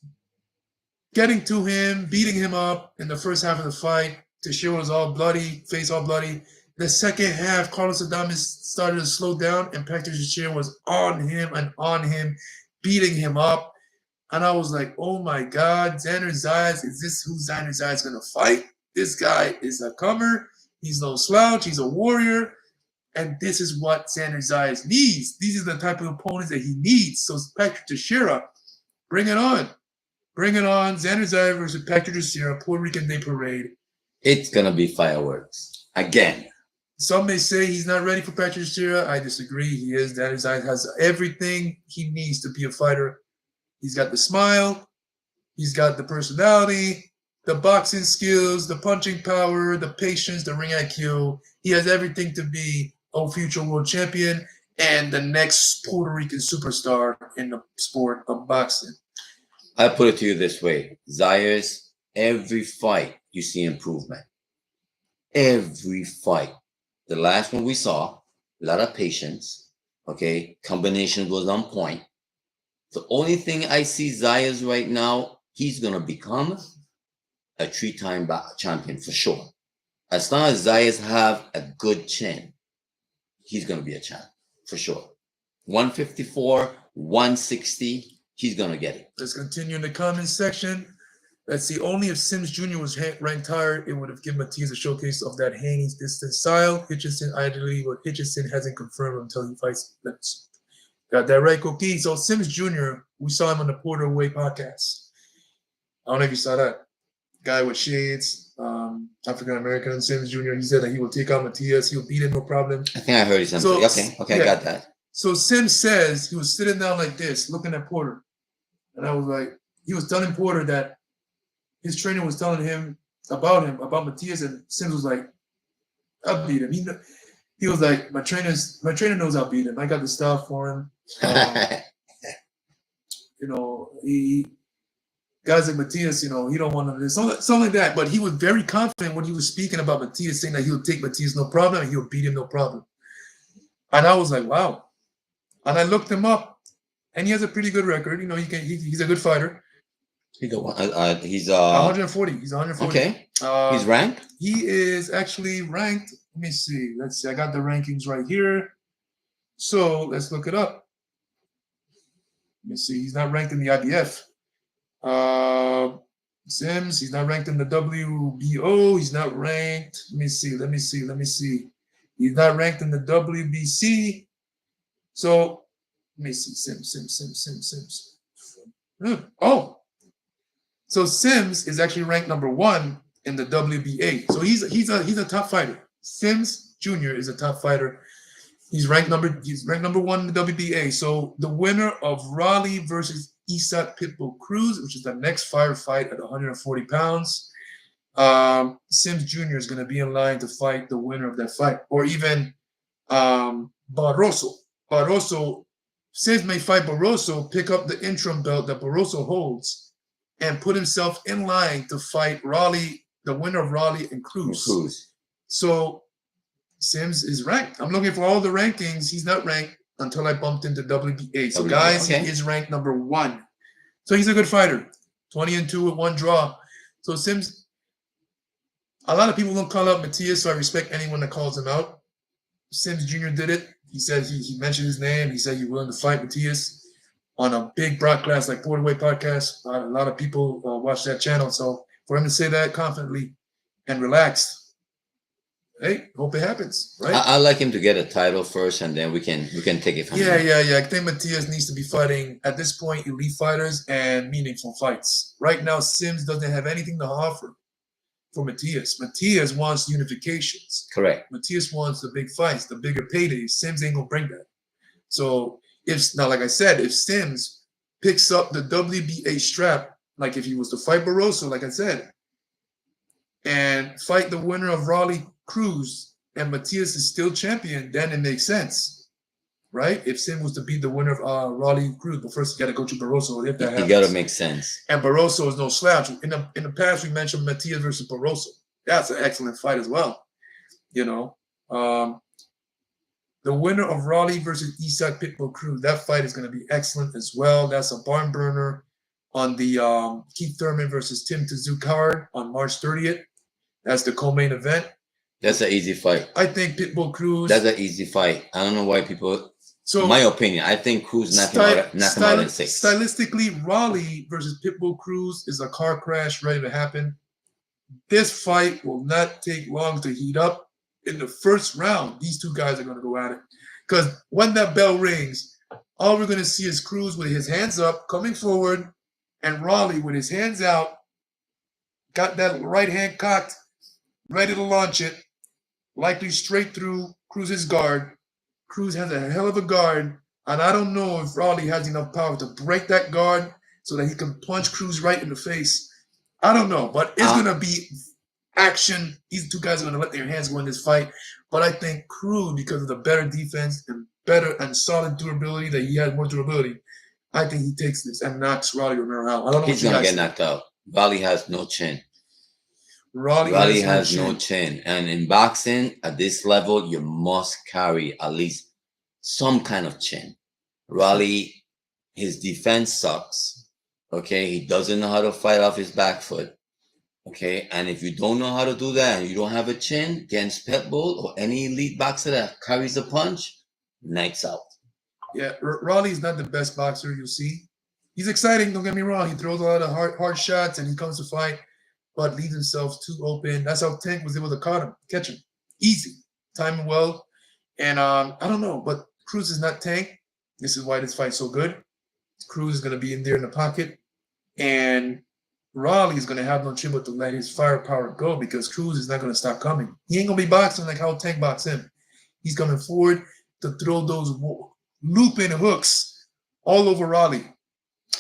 getting to him, beating him up in the first half of the fight. Teixeira was all bloody, face all bloody. The second half, Carlos Adames started to slow down, and Patrick Teixeira was on him, beating him up. And I was like, oh my God, Xander Zayas, is this who Xander Zayas is going to fight? This guy is a comer. He's no slouch. He's a warrior. And this is what Xander Zayas needs. These are the type of opponents that he needs. So Patrick Teixeira, bring it on. Bring it on. Xander Zayas versus Patrick Teixeira, Puerto Rican Day Parade. It's going to be fireworks. Again. Some may say he's not ready for Patrick Teixeira. I disagree. He is. Xander Zayas has everything he needs to be a fighter. He's got the smile. He's got the personality, the boxing skills, the punching power, the patience, the ring IQ. He has everything to be a future world champion and the next Puerto Rican superstar in the sport of boxing. I put it to you this way. Zayas, every fight you see improvement. Every fight. The last one we saw, a lot of patience. Okay, combination was on point. The only thing I see Zayas right now, he's going to become a 3-time champion for sure. As long as Zayas have a good chin, he's going to be a champ for sure. 154, 160, he's going to get it. Let's continue in the comments section. Let's see. Only if Sims Jr. was ranked higher, it would have given Matias a showcase of that Haney's distance style. Hitchinson, ideally, but Hitchinson hasn't confirmed until he fights. Got that right, Cookie. So Sims Jr., we saw him on the Porter Way podcast. I don't know if you saw that. Guy with shades, African-American, Sims Jr., he said that he will take out Matias. He'll beat him, no problem. I think I heard something. Okay, yeah. I got that. So Sims says he was sitting down like this, looking at Porter. And I was like, he was telling Porter that his trainer was telling him about Matias, and Sims was like, I'll beat him. He was like, my trainer knows I'll beat him. I got the stuff for him. He guys like Matias, he don't want to do something like that. But he was very confident when he was speaking about Matias, saying that he'll take Matias no problem and he'll beat him no problem. And I was like, wow. And I looked him up, and he has a pretty good record. He's a good fighter. He's 140. He's 140. Okay. He's ranked? He is actually ranked. Let me see. Let's see. I got the rankings right here. So let's look it up. Let me see. He's not ranked in the IBF. Sims, he's not ranked in the WBO. He's not ranked. Let me see. He's not ranked in the WBC. So let me see. Sims. Oh. So Sims is actually ranked number 1 in the WBA. So he's a top fighter. Sims Jr. is a top fighter. He's ranked number 1 in the WBA. So the winner of Raleigh versus Isaac Pitbull Cruz, which is the next fight at 140 pounds, Sims Jr. is going to be in line to fight the winner of that fight, or even Barroso. Sims may fight Barroso, pick up the interim belt that Barroso holds, and put himself in line to fight Raleigh, the winner of Raleigh and Cruz. So Sims is ranked. I'm looking for all the rankings. He's not ranked until I bumped into WBA. So guys, he is ranked number 1. So he's a good fighter. 20-2 with 1 draw. So Sims, a lot of people don't call out Matias, so I respect anyone that calls him out. Sims Jr. did it. He said he mentioned his name. He said he's willing to fight Matias. on a big broadcast like Borderway Podcast. A lot of people watch that channel. So for him to say that confidently and relaxed, hey, hope it happens, right? I like him to get a title first, and then we can take it from Yeah, there. yeah. I think Matias needs to be fighting at this point elite fighters and meaningful fights. Right now, Sims doesn't have anything to offer for Matias. Matias wants unifications. Correct. Matias wants the big fights, the bigger paydays. Sims ain't gonna bring that. So if now, like I said, if Sims picks up the WBA strap, like if he was to fight Barroso, like I said, and fight the winner of Raleigh Cruz, and Matias is still champion, then it makes sense, right? If Sim was to beat the winner of Raleigh Cruz, but first you got to go to Barroso if that happens. You gotta make sense. And Barroso is no slouch. In the past, we mentioned Matias versus Barroso. That's an excellent fight as well. You know, the winner of Raleigh versus Isaac Pitbull Cruz, that fight is going to be excellent as well. That's a barn burner on the Keith Thurman versus Tim Tszyu card on March 30th. That's the co-main event. That's an easy fight. I think Pitbull Cruz. That's an easy fight. I don't know why people. So, in my opinion, I think Cruz knocked him out in 6. Stylistically, Raleigh versus Pitbull Cruz is a car crash ready to happen. This fight will not take long to heat up. In the first round, these two guys are going to go at it. Because when that bell rings, all we're going to see is Cruz with his hands up, coming forward, and Raleigh with his hands out, got that right hand cocked, ready to launch it, likely straight through Cruz's guard. Cruz has a hell of a guard, and I don't know if Raleigh has enough power to break that guard so that he can punch Cruz right in the face. I don't know, but it's going to be action. These two guys are going to let their hands go in this fight. But I think Cruz, because of the better defense and better and solid durability, that he has more durability, I think he takes this and knocks Raleigh Romero out. I don't know. He's going to get knocked out. Raleigh has no chin. Raleigh has no chin. And in boxing, at this level, you must carry at least some kind of chin. Raleigh, his defense sucks. Okay, he doesn't know how to fight off his back foot. Okay, and if you don't know how to do that and you don't have a chin against Pitbull or any elite boxer that carries a punch, nights out. Yeah, Raleigh's not the best boxer you'll see. He's exciting, don't get me wrong. He throws a lot of hard shots and he comes to fight, but leaves himself too open. That's how Tank was able to catch him. Easy, timing well. And I don't know, but Cruz is not Tank. This is why this fight's so good. Cruz is going to be in there in the pocket. And Raleigh is going to have no trouble to let his firepower go because Cruz is not going to stop coming. He ain't going to be boxing like how Tank boxed him. He's coming forward to throw those looping hooks all over Raleigh.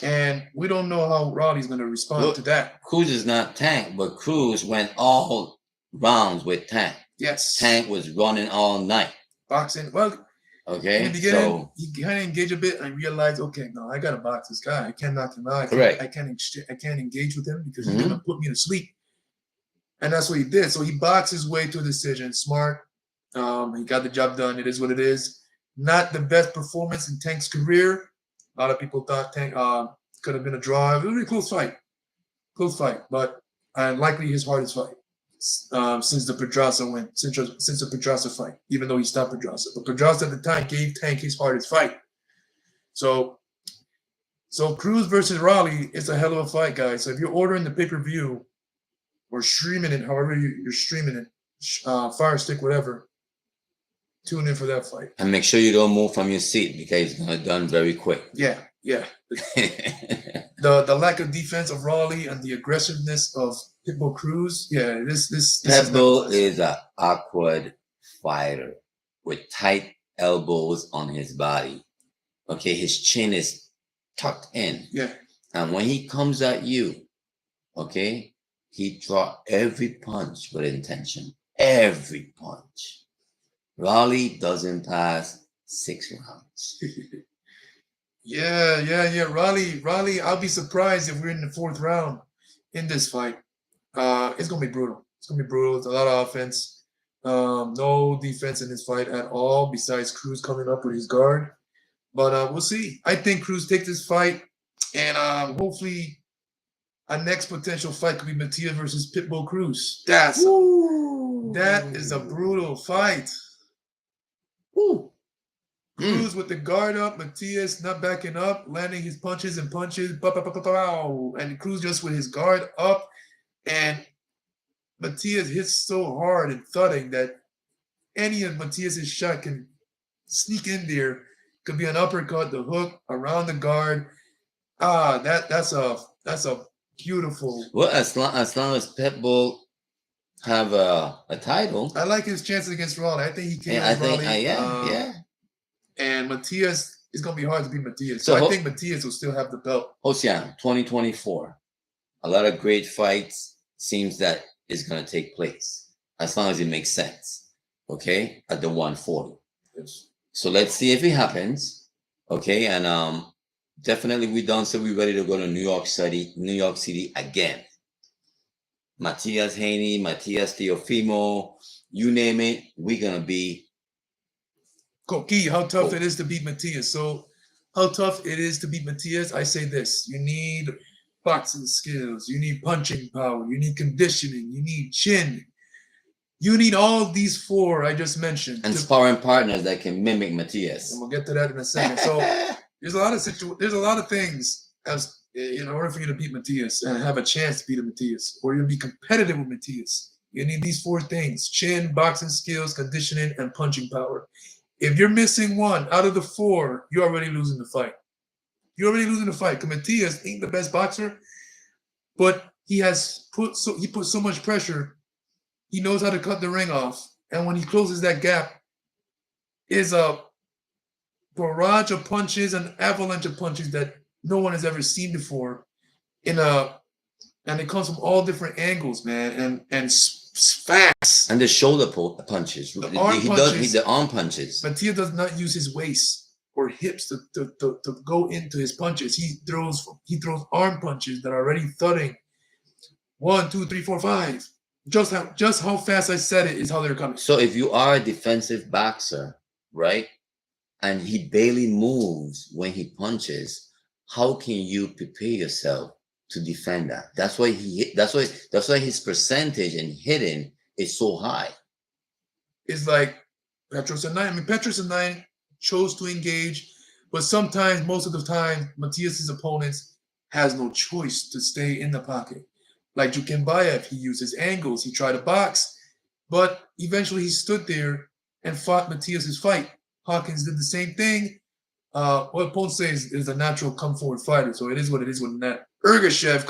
And we don't know how Raleigh's going to respond to that. Cruz is not Tank, but Cruz went all rounds with Tank. Yes. Tank was running all night. Boxing. Well, okay. In the beginning, he kind of engaged a bit and realized, okay, no, I got to box this guy. I can't knock him out. I can't engage with him because he's going to put me to sleep. And that's what he did. So he boxed his way to a decision. Smart. He got the job done. It is what it is. Not the best performance in Tank's career. A lot of people thought Tank could have been a draw. It was a really close fight. Close fight. But likely his hardest fight since the Pedraza win, since the Pedraza fight, even though he stopped Pedraza. But Pedraza at the time gave Tank his hardest fight. So Cruz versus Raleigh is a hell of a fight, guys. So if you're ordering the pay-per-view or streaming it, however you're streaming it, Fire Stick, whatever, tune in for that fight. And make sure you don't move from your seat because it's going to be done very quick. Yeah. The lack of defense of Raleigh and the aggressiveness of Pitbull Cruz. Yeah, this Pitbull is an awkward fighter with tight elbows on his body. Okay, his chin is tucked in. Yeah. And when he comes at you, okay, he draw every punch with intention. Every punch. Raleigh doesn't pass 6 rounds. Yeah. Raleigh, I'll be surprised if we're in the 4th round in this fight. It's going to be brutal. It's a lot of offense. No defense in this fight at all besides Cruz coming up with his guard. But we'll see. I think Cruz takes this fight. And hopefully our next potential fight could be Matias versus Pitbull Cruz. That is a brutal fight. Woo. Cruz with the guard up, Matias not backing up, landing his punches and punches, and Cruz just with his guard up, and Matias hits so hard and thudding that any of Matias's shot can sneak in there. Could be an uppercut, the hook around the guard. That's a beautiful. Well, as long as Pitbull have a title, I like his chances against Raleigh. I think he can. and I think Raleigh. yeah. And Matias, it's gonna be hard to beat Matias. So So I think Matias will still have the belt. Ocean 2024. A lot of great fights seems that is gonna take place as long as it makes sense. Okay, at the 140. Yes. So let's see if it happens. Okay, and definitely we done so we're ready to go to New York City again. Matias Haney, Matias Teofimo, you name it, we're gonna be Koki, how tough Cool. it is to beat Matias. So, how tough it is to beat Matias, I say this: you need boxing skills, you need punching power, you need conditioning, you need chin, you need all these four I just mentioned. and to- sparring partners that can mimic Matias. and we'll get to that in a second. So, there's a lot of things as in order for you to beat Matias and have a chance to beat a Matias, or you'll be competitive with Matias. You need these four things: chin, boxing skills, conditioning, and punching power. If you're missing one out of the four, you're already losing the fight. You're already losing the fight. Because Matias ain't the best boxer, but he put so much pressure. He knows how to cut the ring off, and when he closes that gap, is a barrage of punches, an avalanche of punches that no one has ever seen before. And it comes from all different angles, man, and fast. And the shoulder punches. The arm He punches. the arm punches. Matias does not use his waist or hips to go into his punches. He throws arm punches that are already thudding. 1, 2, 3, 4, 5. Just how fast I said it is how they're coming. So if you are a defensive boxer, right, and he barely moves when he punches, how can you prepare yourself to defend that? That's why his percentage in hitting is so high. It's like Petros and Nine. I mean, Petros and Nine chose to engage, but sometimes, most of the time, Matias's opponents has no choice to stay in the pocket. Like Jukembayev, he used his angles. He tried to box, but eventually he stood there and fought Matias's fight. Hawkins did the same thing. Well, Ponce is a natural come forward fighter, so it is what it is with that. Ergashev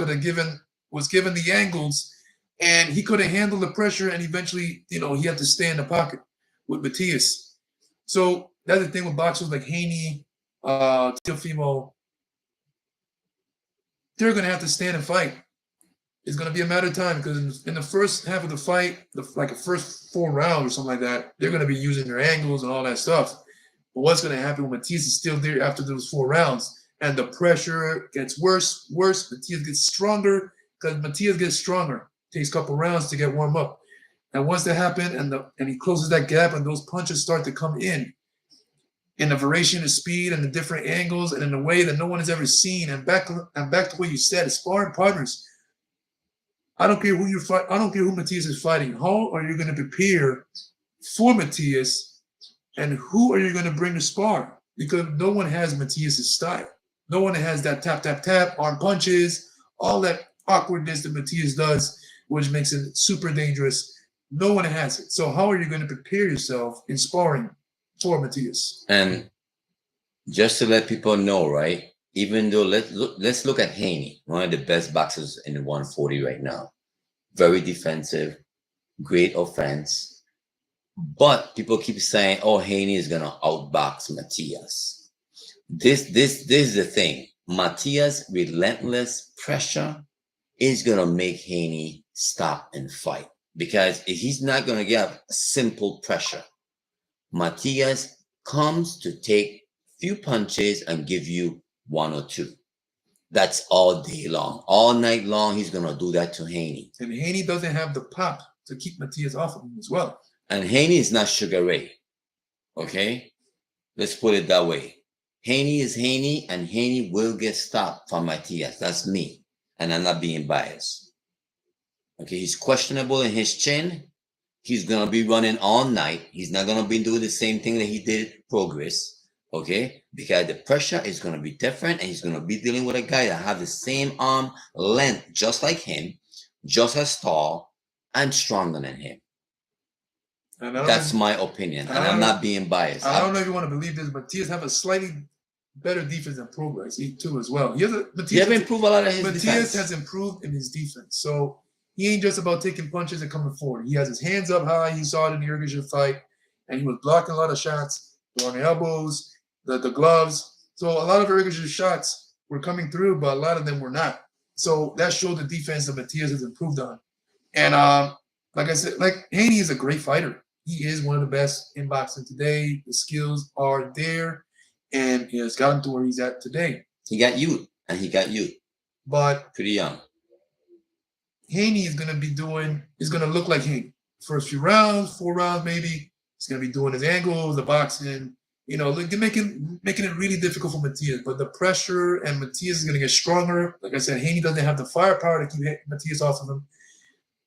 was given the angles, and he couldn't handle the pressure, and eventually, he had to stay in the pocket with Matias. So that's the thing with boxers like Haney, Teofimo. They're going to have to stand and fight. It's going to be a matter of time because in the first half of the fight, like the first 4 rounds or something like that, they're going to be using their angles and all that stuff. But what's going to happen when Matias is still there after those 4 rounds and the pressure gets worse, Matias gets stronger because Matias gets stronger. Takes a couple rounds to get warm up. And once that happens and he closes that gap and those punches start to come in the variation of speed and the different angles and in a way that no one has ever seen. And back to what you said, sparring partners. I don't care who you fight. I don't care who Matias is fighting. How are you going to prepare for Matias, and who are you going to bring to spar? Because no one has Matias's style. No one has that tap, tap, tap, arm punches, all that awkwardness that Matias does, which makes it super dangerous. No one has it. So how are you going to prepare yourself in sparring for Matias? And just to let people know, right? Even though let's look at Haney, one of the best boxers in the 140 right now. Very defensive, great offense. But people keep saying, "Oh, Haney is gonna outbox Matias." This is the thing. Matias' relentless pressure is gonna make Haney stop and fight because he's not gonna get simple pressure. Matias comes to take few punches and give you 1 or 2. That's all day long. All night long, he's going to do that to Haney. And Haney doesn't have the pop to keep Matias off of him as well. And Haney is not Sugar Ray. Okay? Let's put it that way. Haney is Haney, and Haney will get stopped from Matias. That's me. And I'm not being biased. Okay? He's questionable in his chin. He's going to be running all night. He's not going to be doing the same thing that he did at Progress. Okay, because the pressure is going to be different, and he's going to be dealing with a guy that have the same arm length, just like him, just as tall and stronger than him. And I don't That's know, my opinion, and and I I'm don't not being biased. I don't know if you want to believe this, but Matias have a slightly better defense than Progress too as well. He has a He have Matias, improved a lot of his Matias defense. has improved in his defense. So he ain't just about taking punches and coming forward. He has his hands up high. You saw it in the Ergashev fight, and he was blocking a lot of shots, throwing the elbows, the gloves. So a lot of Ergashev's shots were coming through, but a lot of them were not. So that showed the defense that Matias has improved on. And like I said, like Haney is a great fighter. He is one of the best in boxing today. The skills are there, and he has gotten to where he's at today. He got you, and he got you But pretty young. Haney is going to look like Haney. First few rounds, 4 rounds maybe, he's going to be doing his angles, the boxing, making it really difficult for Matias. But the pressure, and Matias is going to get stronger. Like I said, Haney doesn't have the firepower to keep Matias off of him.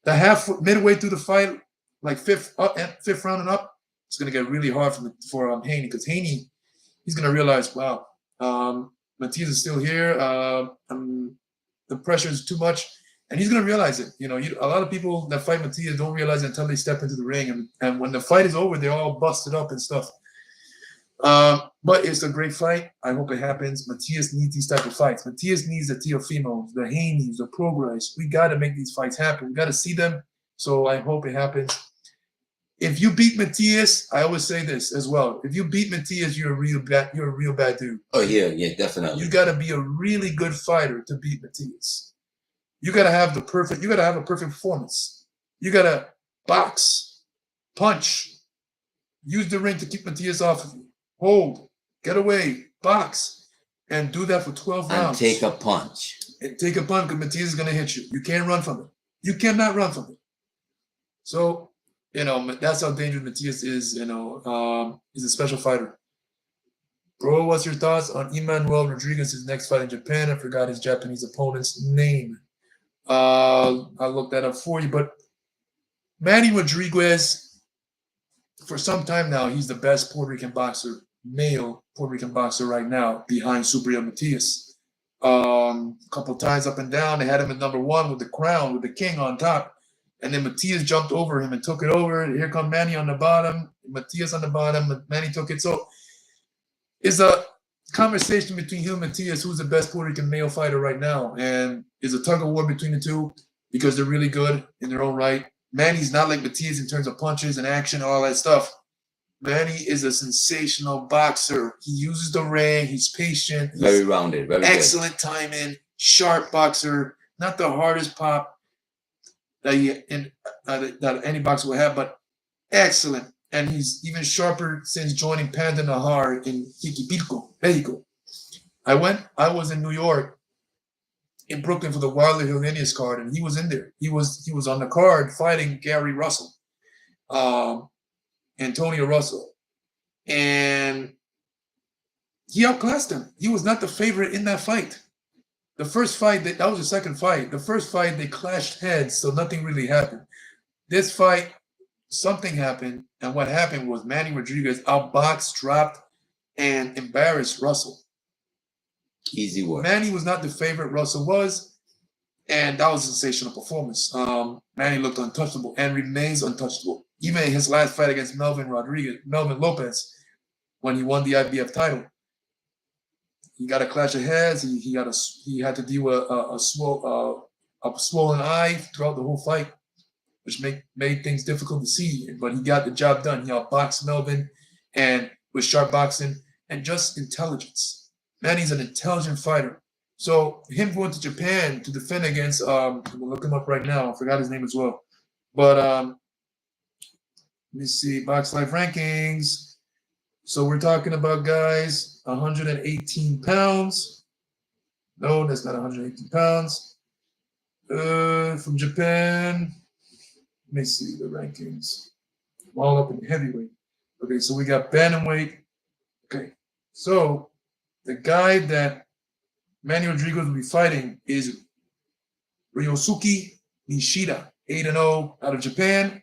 The midway through the fight, like fifth round and up, it's going to get really hard for Haney, because Haney, he's going to realize, wow, Matias is still here. The pressure is too much. And he's going to realize it. A lot of people that fight Matias don't realize it until they step into the ring. And when the fight is over, they're all busted up and stuff. But it's a great fight. I hope it happens. Matias needs these type of fights. Matias needs the Teofimos, the Haneys, the Progress. We got to make these fights happen. We got to see them. So I hope it happens. If you beat Matias, I always say this as well. If you beat Matias, you're a real bad dude. Oh yeah, definitely. You got to be a really good fighter to beat Matias. You got to have a perfect performance. You got to box, punch, use the ring to keep Matias off of you, hold, get away, box, and do that for 12 rounds. And take a punch. Because Matias is going to hit you. You can't run from it. You cannot run from it. So, that's how dangerous Matias is. He's a special fighter. Bro, what's your thoughts on Emmanuel Rodriguez's next fight in Japan? I forgot his Japanese opponent's name. I'll look that up for you. But Manny Rodriguez, for some time now, he's the best male Puerto Rican boxer right now, behind Subriel Matias. A couple times up and down, they had him at number 1 with the crown, with the king on top. And then Matias jumped over him and took it over. Here come Manny on the bottom, Matias on the bottom. Manny took it. So it's a conversation between him and Matias, who's the best Puerto Rican male fighter right now. And it's a tug of war between the two, because they're really good in their own right. Manny's not like Matias in terms of punches and action and all that stuff. Manny is a sensational boxer. He uses the ring. He's patient. He's very rounded. Very excellent good. timing. Sharp boxer. Not the hardest pop that any boxer will have, but excellent. And he's even sharper since joining Panda Nahar in Jiquipilco, Mexico. I was in New York, in Brooklyn, for the Wilder Hillenius card, and he was in there. He was on the card fighting Gary Russell, Antonio Russell, and he outclassed him. He was not the favorite in that fight. The first fight, that was the second fight. The first fight, they clashed heads, so nothing really happened. This fight, something happened, and what happened was Manny Rodriguez outboxed, dropped, and embarrassed Russell. Easy work. Manny was not the favorite, Russell was, and that was a sensational performance. Manny looked untouchable and remains untouchable. Even in his last fight against Melvin Lopez, when he won the IBF title, he got a clash of heads. He had to deal with a swollen eye throughout the whole fight, which made things difficult to see. But he got the job done. He outboxed Melvin, and with sharp boxing and just intelligence. Manny's an intelligent fighter. So him going to Japan to defend against, I'm gonna look him up right now. I forgot his name as well. But let me see, Box Life rankings. So we're talking about guys 118 pounds. No, that's not 118 pounds. From Japan. Let me see the rankings. All up in heavyweight. Okay, so we got bantamweight. Okay, so the guy that Manny Rodriguez will be fighting is Ryosuke Nishida, 8-0 out of Japan.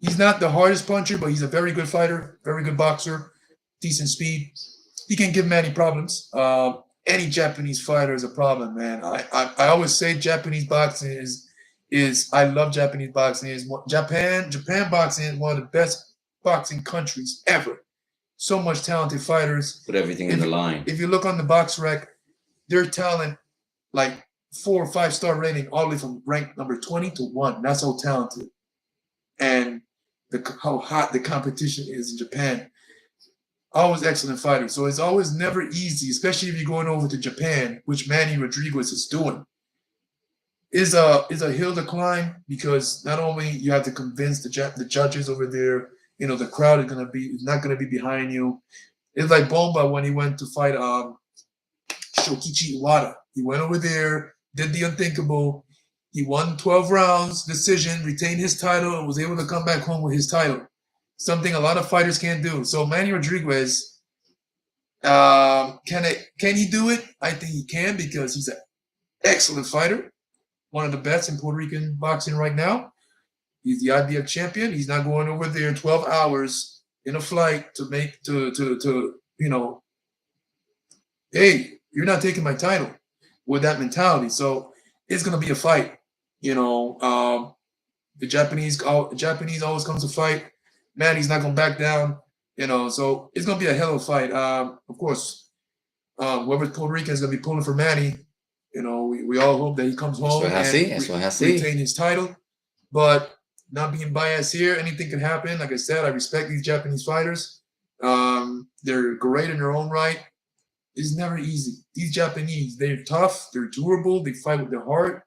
He's not the hardest puncher, but he's a very good fighter, very good boxer, decent speed. He can give Manny problems. Any Japanese fighter is a problem, man. I always say Japanese boxing is I love Japanese boxing. Japan boxing is one of the best boxing countries ever. So much talented fighters. Put everything in the line. If you look on the box rec, their talent like 4 or 5 star rating all the way from rank number 20 to 1. That's how talented and how hot the competition is in Japan. Always excellent fighters. So it's always never easy, especially if you're going over to Japan, which Manny Rodriguez is doing. Is a hill to climb because not only you have to convince the judges over there, you know, the crowd is not gonna be behind you. It's like Bomba when he went to fight Shokichi Iwata. He went over there, did the unthinkable. He won 12 rounds, decision, retained his title, and was able to come back home with his title. Something a lot of fighters can't do. So Manny Rodriguez, can he do it? I think he can because he's an excellent fighter, one of the best in Puerto Rican boxing right now. He's the IBF champion. He's not going over there 12 hours in a flight to you know, hey, you're not taking my title with that mentality. So it's gonna be a fight. You know, the Japanese always comes to fight. Manny's not gonna back down. You know, so it's gonna be a hell of a fight. Of course, whoever's Puerto Rican is gonna be pulling for Manny. You know, we all hope that he comes home and retain his title. But not being biased here, anything can happen. Like I said, I respect these Japanese fighters. They're great in their own right. It's never easy. These Japanese, they're tough, they're durable, they fight with their heart,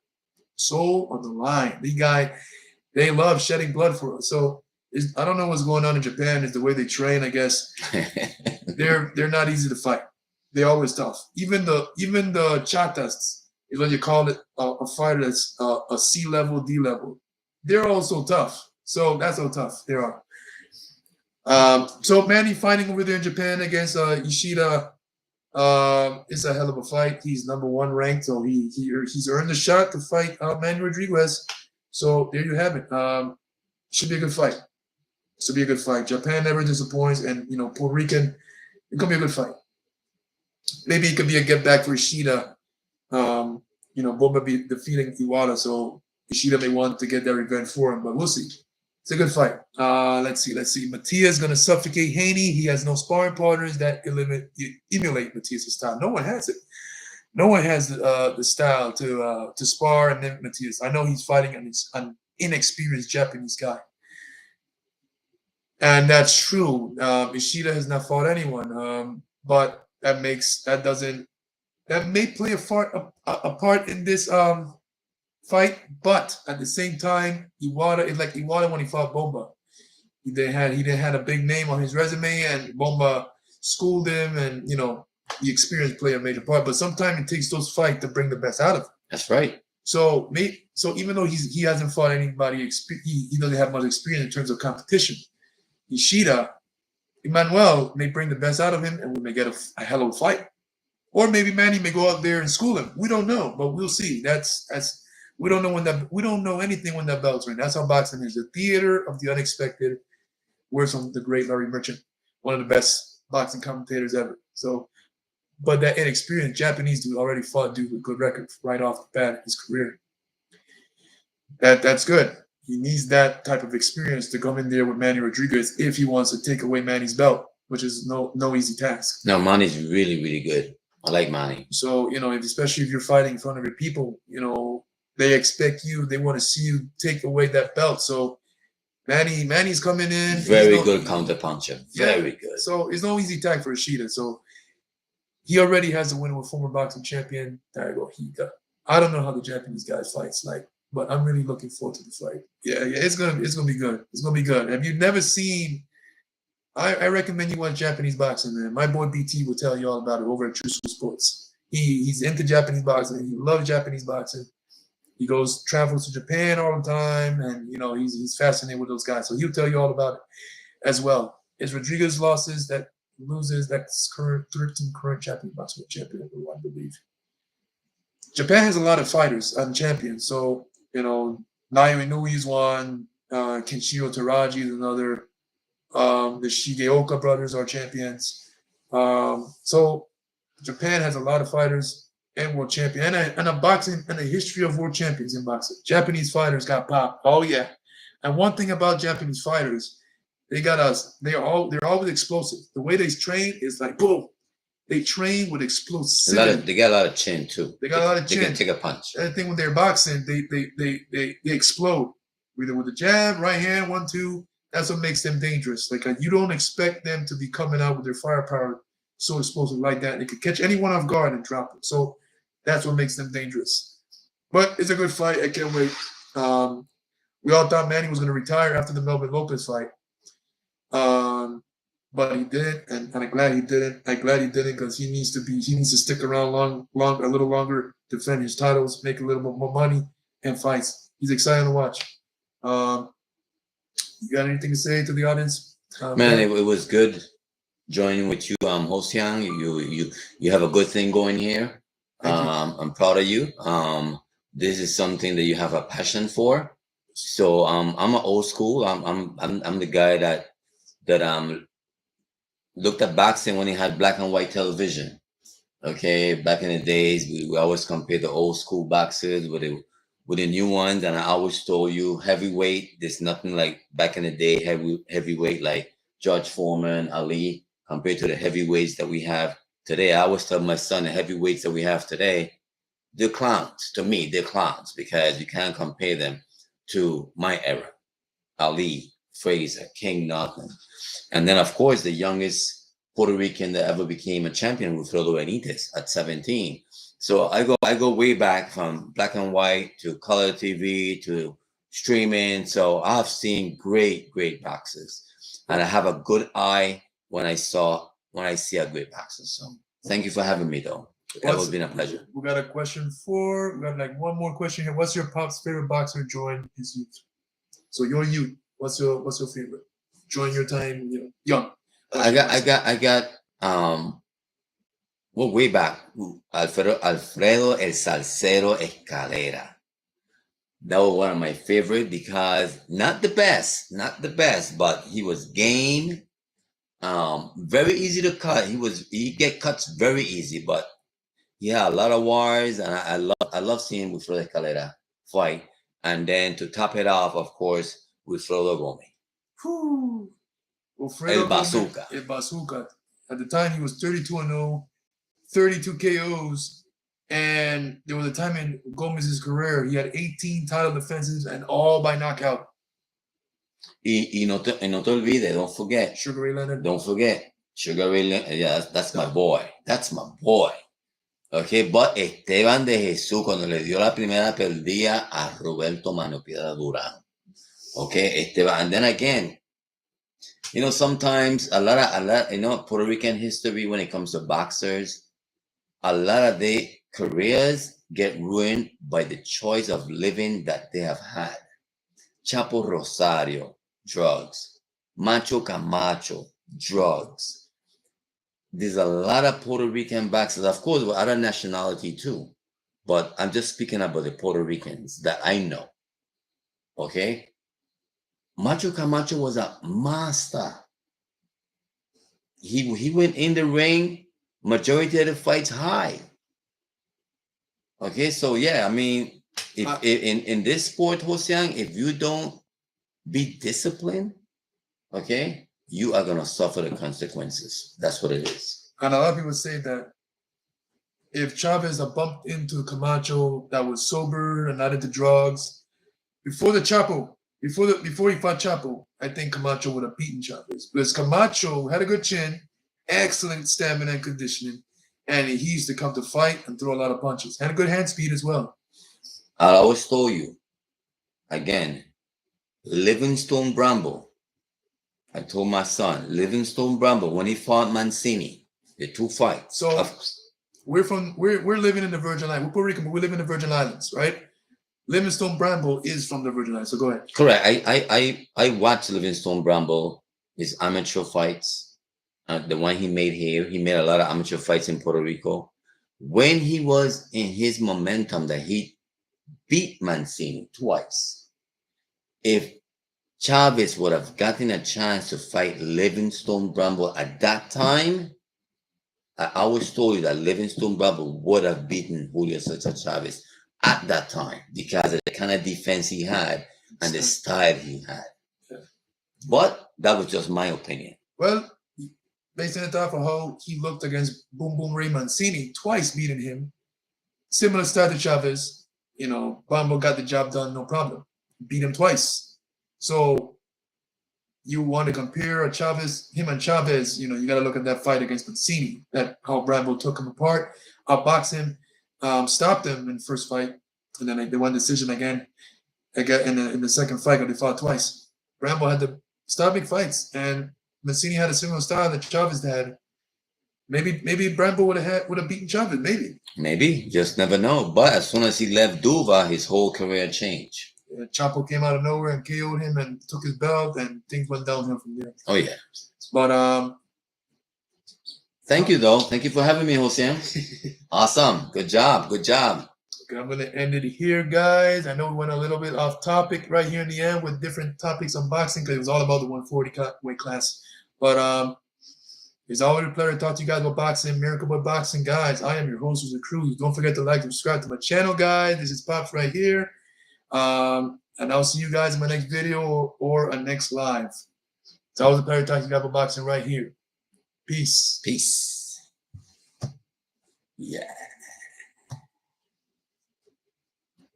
soul on the line. They love shedding blood for us. So I don't know what's going on in Japan. Is the way they train, I guess. They're not easy to fight. They're always tough. Even the chatas is what you call it, a fighter that's a C level, D level. They're also tough. So that's how tough they are. So Manny fighting over there in Japan against Ishida. It's a hell of a fight. He's number 1 ranked, so he's earned the shot to fight Manny Rodriguez. So there you have it. Should be a good fight. Should be a good fight. Japan never disappoints, and you know, Puerto Rican, it could be a good fight. Maybe it could be a get back for Ishida. You know, Bomba be defeating Iwata, so Ishida may want to get that revenge for him, but we'll see. It's a good fight. Let's see. Matias going to suffocate Haney. He has no sparring partners that emulate Matias' style. No one has it. No one has the style to spar and then Matias. I know he's fighting an inexperienced Japanese guy. And that's true. Ishida has not fought anyone. But that may play a part in this fight, but at the same time, Iwata when he fought Bomba. He didn't have a big name on his resume, and Bomba schooled him, and you know, the experience played a major part. But sometimes it takes those fights to bring the best out of him. That's right. So even though he hasn't fought anybody, he doesn't have much experience in terms of competition. Emmanuel may bring the best out of him, and we may get a hell of a fight. Or maybe Manny may go out there and school him. We don't know, but we'll see. We don't know anything when that belt's ring. That's how boxing is. The theater of the unexpected. Words from the great Larry Merchant, one of the best boxing commentators ever. So, but that inexperienced Japanese dude already fought dude with good record right off the bat in his career. That's good. He needs that type of experience to come in there with Manny Rodriguez if he wants to take away Manny's belt, which is no easy task. No, Manny's really, really good. I like Manny. So, you know, especially if you're fighting in front of your people, you know, they expect you, they want to see you take away that belt. So Manny's coming in. Very good counter puncher. Very good. So it's no easy tag for Ishida. So he already has a win with former boxing champion Daigo Higa. I don't know how the Japanese guy fights like, but I'm really looking forward to the fight. Yeah, it's gonna be good. It's gonna be good. If you've never seen, I recommend you watch Japanese boxing, man. My boy BT will tell you all about it over at True School Sports. He's into Japanese boxing. He loves Japanese boxing. He travels to Japan all the time, and you know he's fascinated with those guys. So he'll tell you all about it as well. It's Rodriguez loses that 13 current Japanese boxing champion, I believe. Japan has a lot of fighters and champions. So you know, Naoya Inouye's one. Kenshiro Taraji is another. The Shigeoka brothers are champions. So Japan has a lot of fighters and world champion and a boxing and a history of world champions in boxing. Japanese fighters got popped. Oh yeah. And one thing about Japanese fighters, they're always explosive. The way they train is like boom. They train with explosivity. They got a lot of chin too. They got a lot of They can chin. take a punch. And I think when they're boxing, they explode. Either with a jab, right hand, 1-2. That's what makes them dangerous. Like you don't expect them to be coming out with their firepower so explosive like that. They could catch anyone off guard and drop them. So that's what makes them dangerous. But it's a good fight. I can't wait. We all thought Manny was going to retire after the Melvin Lopez fight. But he didn't, and I'm glad he didn't. I'm glad he didn't because he needs to stick around a little longer, defend his titles, make a little bit more money, and fights. He's exciting to watch. You got anything to say to the audience? Man, it was good joining with you, Ho-Siang. You have a good thing going here. I'm proud of you. This is something that you have a passion for. So I'm an old school. I'm the guy that looked at boxing when he had black and white television. Okay, back in the days, we always compare the old school boxers with the new ones, and I always told you heavyweight. There's nothing like back in the day heavyweight like George Foreman, Ali, compared to the heavyweights that we have today. I always tell my son the heavyweights that we have today, they're clowns. To me, they're clowns because you can't compare them to my era. Ali, Frazier, King Norton. And then, of course, the youngest Puerto Rican that ever became a champion, Wilfredo Benitez, at 17. So I go way back from black and white to color TV to streaming. So I've seen great boxers, and I have a good eye when I see a great boxer. So thank you for having me, though. It has been a pleasure. We got a question we got like one more question here. What's your pop's favorite boxer during his youth? So your youth, what's your favorite? During your time, young. I got well, way back, Alfredo El Salsero Escalera. That was one of my favorite because not the best, but he was game. Very easy to cut. He get cuts very easy, but he had a lot of wires, and I love seeing Wilfredo Escalera fight. And then to top it off, of course, Wilfredo Gomez. El Bazooka. El Bazooka. At the time, he was 32-0, 32 KOs, and there was a time in Gomez's career he had 18 title defenses and all by knockout. Y no te olvides, don't forget. Sugar Ray Leonard. Don't forget. Sugar Ray Leonard. Yeah, that's my boy. That's my boy. Okay, but Esteban de Jesús, cuando le dio la primera perdida a Roberto Mano Piedra Durán. Okay, Esteban. And then again, sometimes a lot, Puerto Rican history when it comes to boxers, a lot of their careers get ruined by the choice of living that they have had. Chapo Rosario, drugs. Macho Camacho, drugs. There's a lot of Puerto Rican boxers, of course, with other nationality too. But I'm just speaking about the Puerto Ricans that I know. Okay? Macho Camacho was a master. He went in the ring, majority of the fights high. Okay, so yeah, I mean, if in this sport, Ho-Siang, if you don't be disciplined, okay, you are gonna suffer the consequences. That's what it is. And a lot of people say that if Chavez had bumped into Camacho that was sober and not into drugs, before he fought Chapo, I think Camacho would have beaten Chavez. Because Camacho had a good chin, excellent stamina and conditioning, and he used to come to fight and throw a lot of punches. Had a good hand speed as well. I always told you, again, Livingstone Bramble. I told my son, Livingstone Bramble, when he fought Mancini, the two fights. So we're living in the Virgin Islands. We're Puerto Rican, but we live in the Virgin Islands, right? Livingstone Bramble is from the Virgin Islands, so go ahead. Correct. I watched Livingstone Bramble, his amateur fights, the one he made here. He made a lot of amateur fights in Puerto Rico. When he was in his momentum that he beat Mancini twice. If Chavez would have gotten a chance to fight Livingstone Bramble at that time, I always told you that Livingstone Bramble would have beaten Julio Cesar Chavez at that time because of the kind of defense he had and the style he had. Yeah. But that was just my opinion. Well, based on the thought of how he looked against Boom Boom Ray Mancini, twice beating him, similar style to Chavez, Bambo got the job done, no problem. Beat him twice. So you want to compare him and Chavez, you got to look at that fight against Mancini, that how Brambo took him apart, outboxed him, stopped him in the first fight, and then they won decision again in the second fight, because they fought twice. Brambo had to stop big fights, and Mancini had a similar style that Chavez had. Maybe Brambo would have beaten Chavez, Maybe, just never know. But as soon as he left Duva, his whole career changed. Chapo came out of nowhere and KO'd him and took his belt, and things went downhill from there. Oh yeah. But thank you though. Thank you for having me, Jose. Awesome. Good job. Good job. Okay, I'm gonna end it here, guys. I know we went a little bit off topic right here in the end with different topics on boxing, because it was all about the 140 weight class. But it's always a pleasure to talk to you guys about boxing, Miracle Boy Boxing, guys. I am your host, Jose Cruz. Don't forget to like and subscribe to my channel, guys. This is Pops right here. And I'll see you guys in my next video or a next live. It's always a pleasure to talk to you guys about boxing right here. Peace. Peace. Yeah.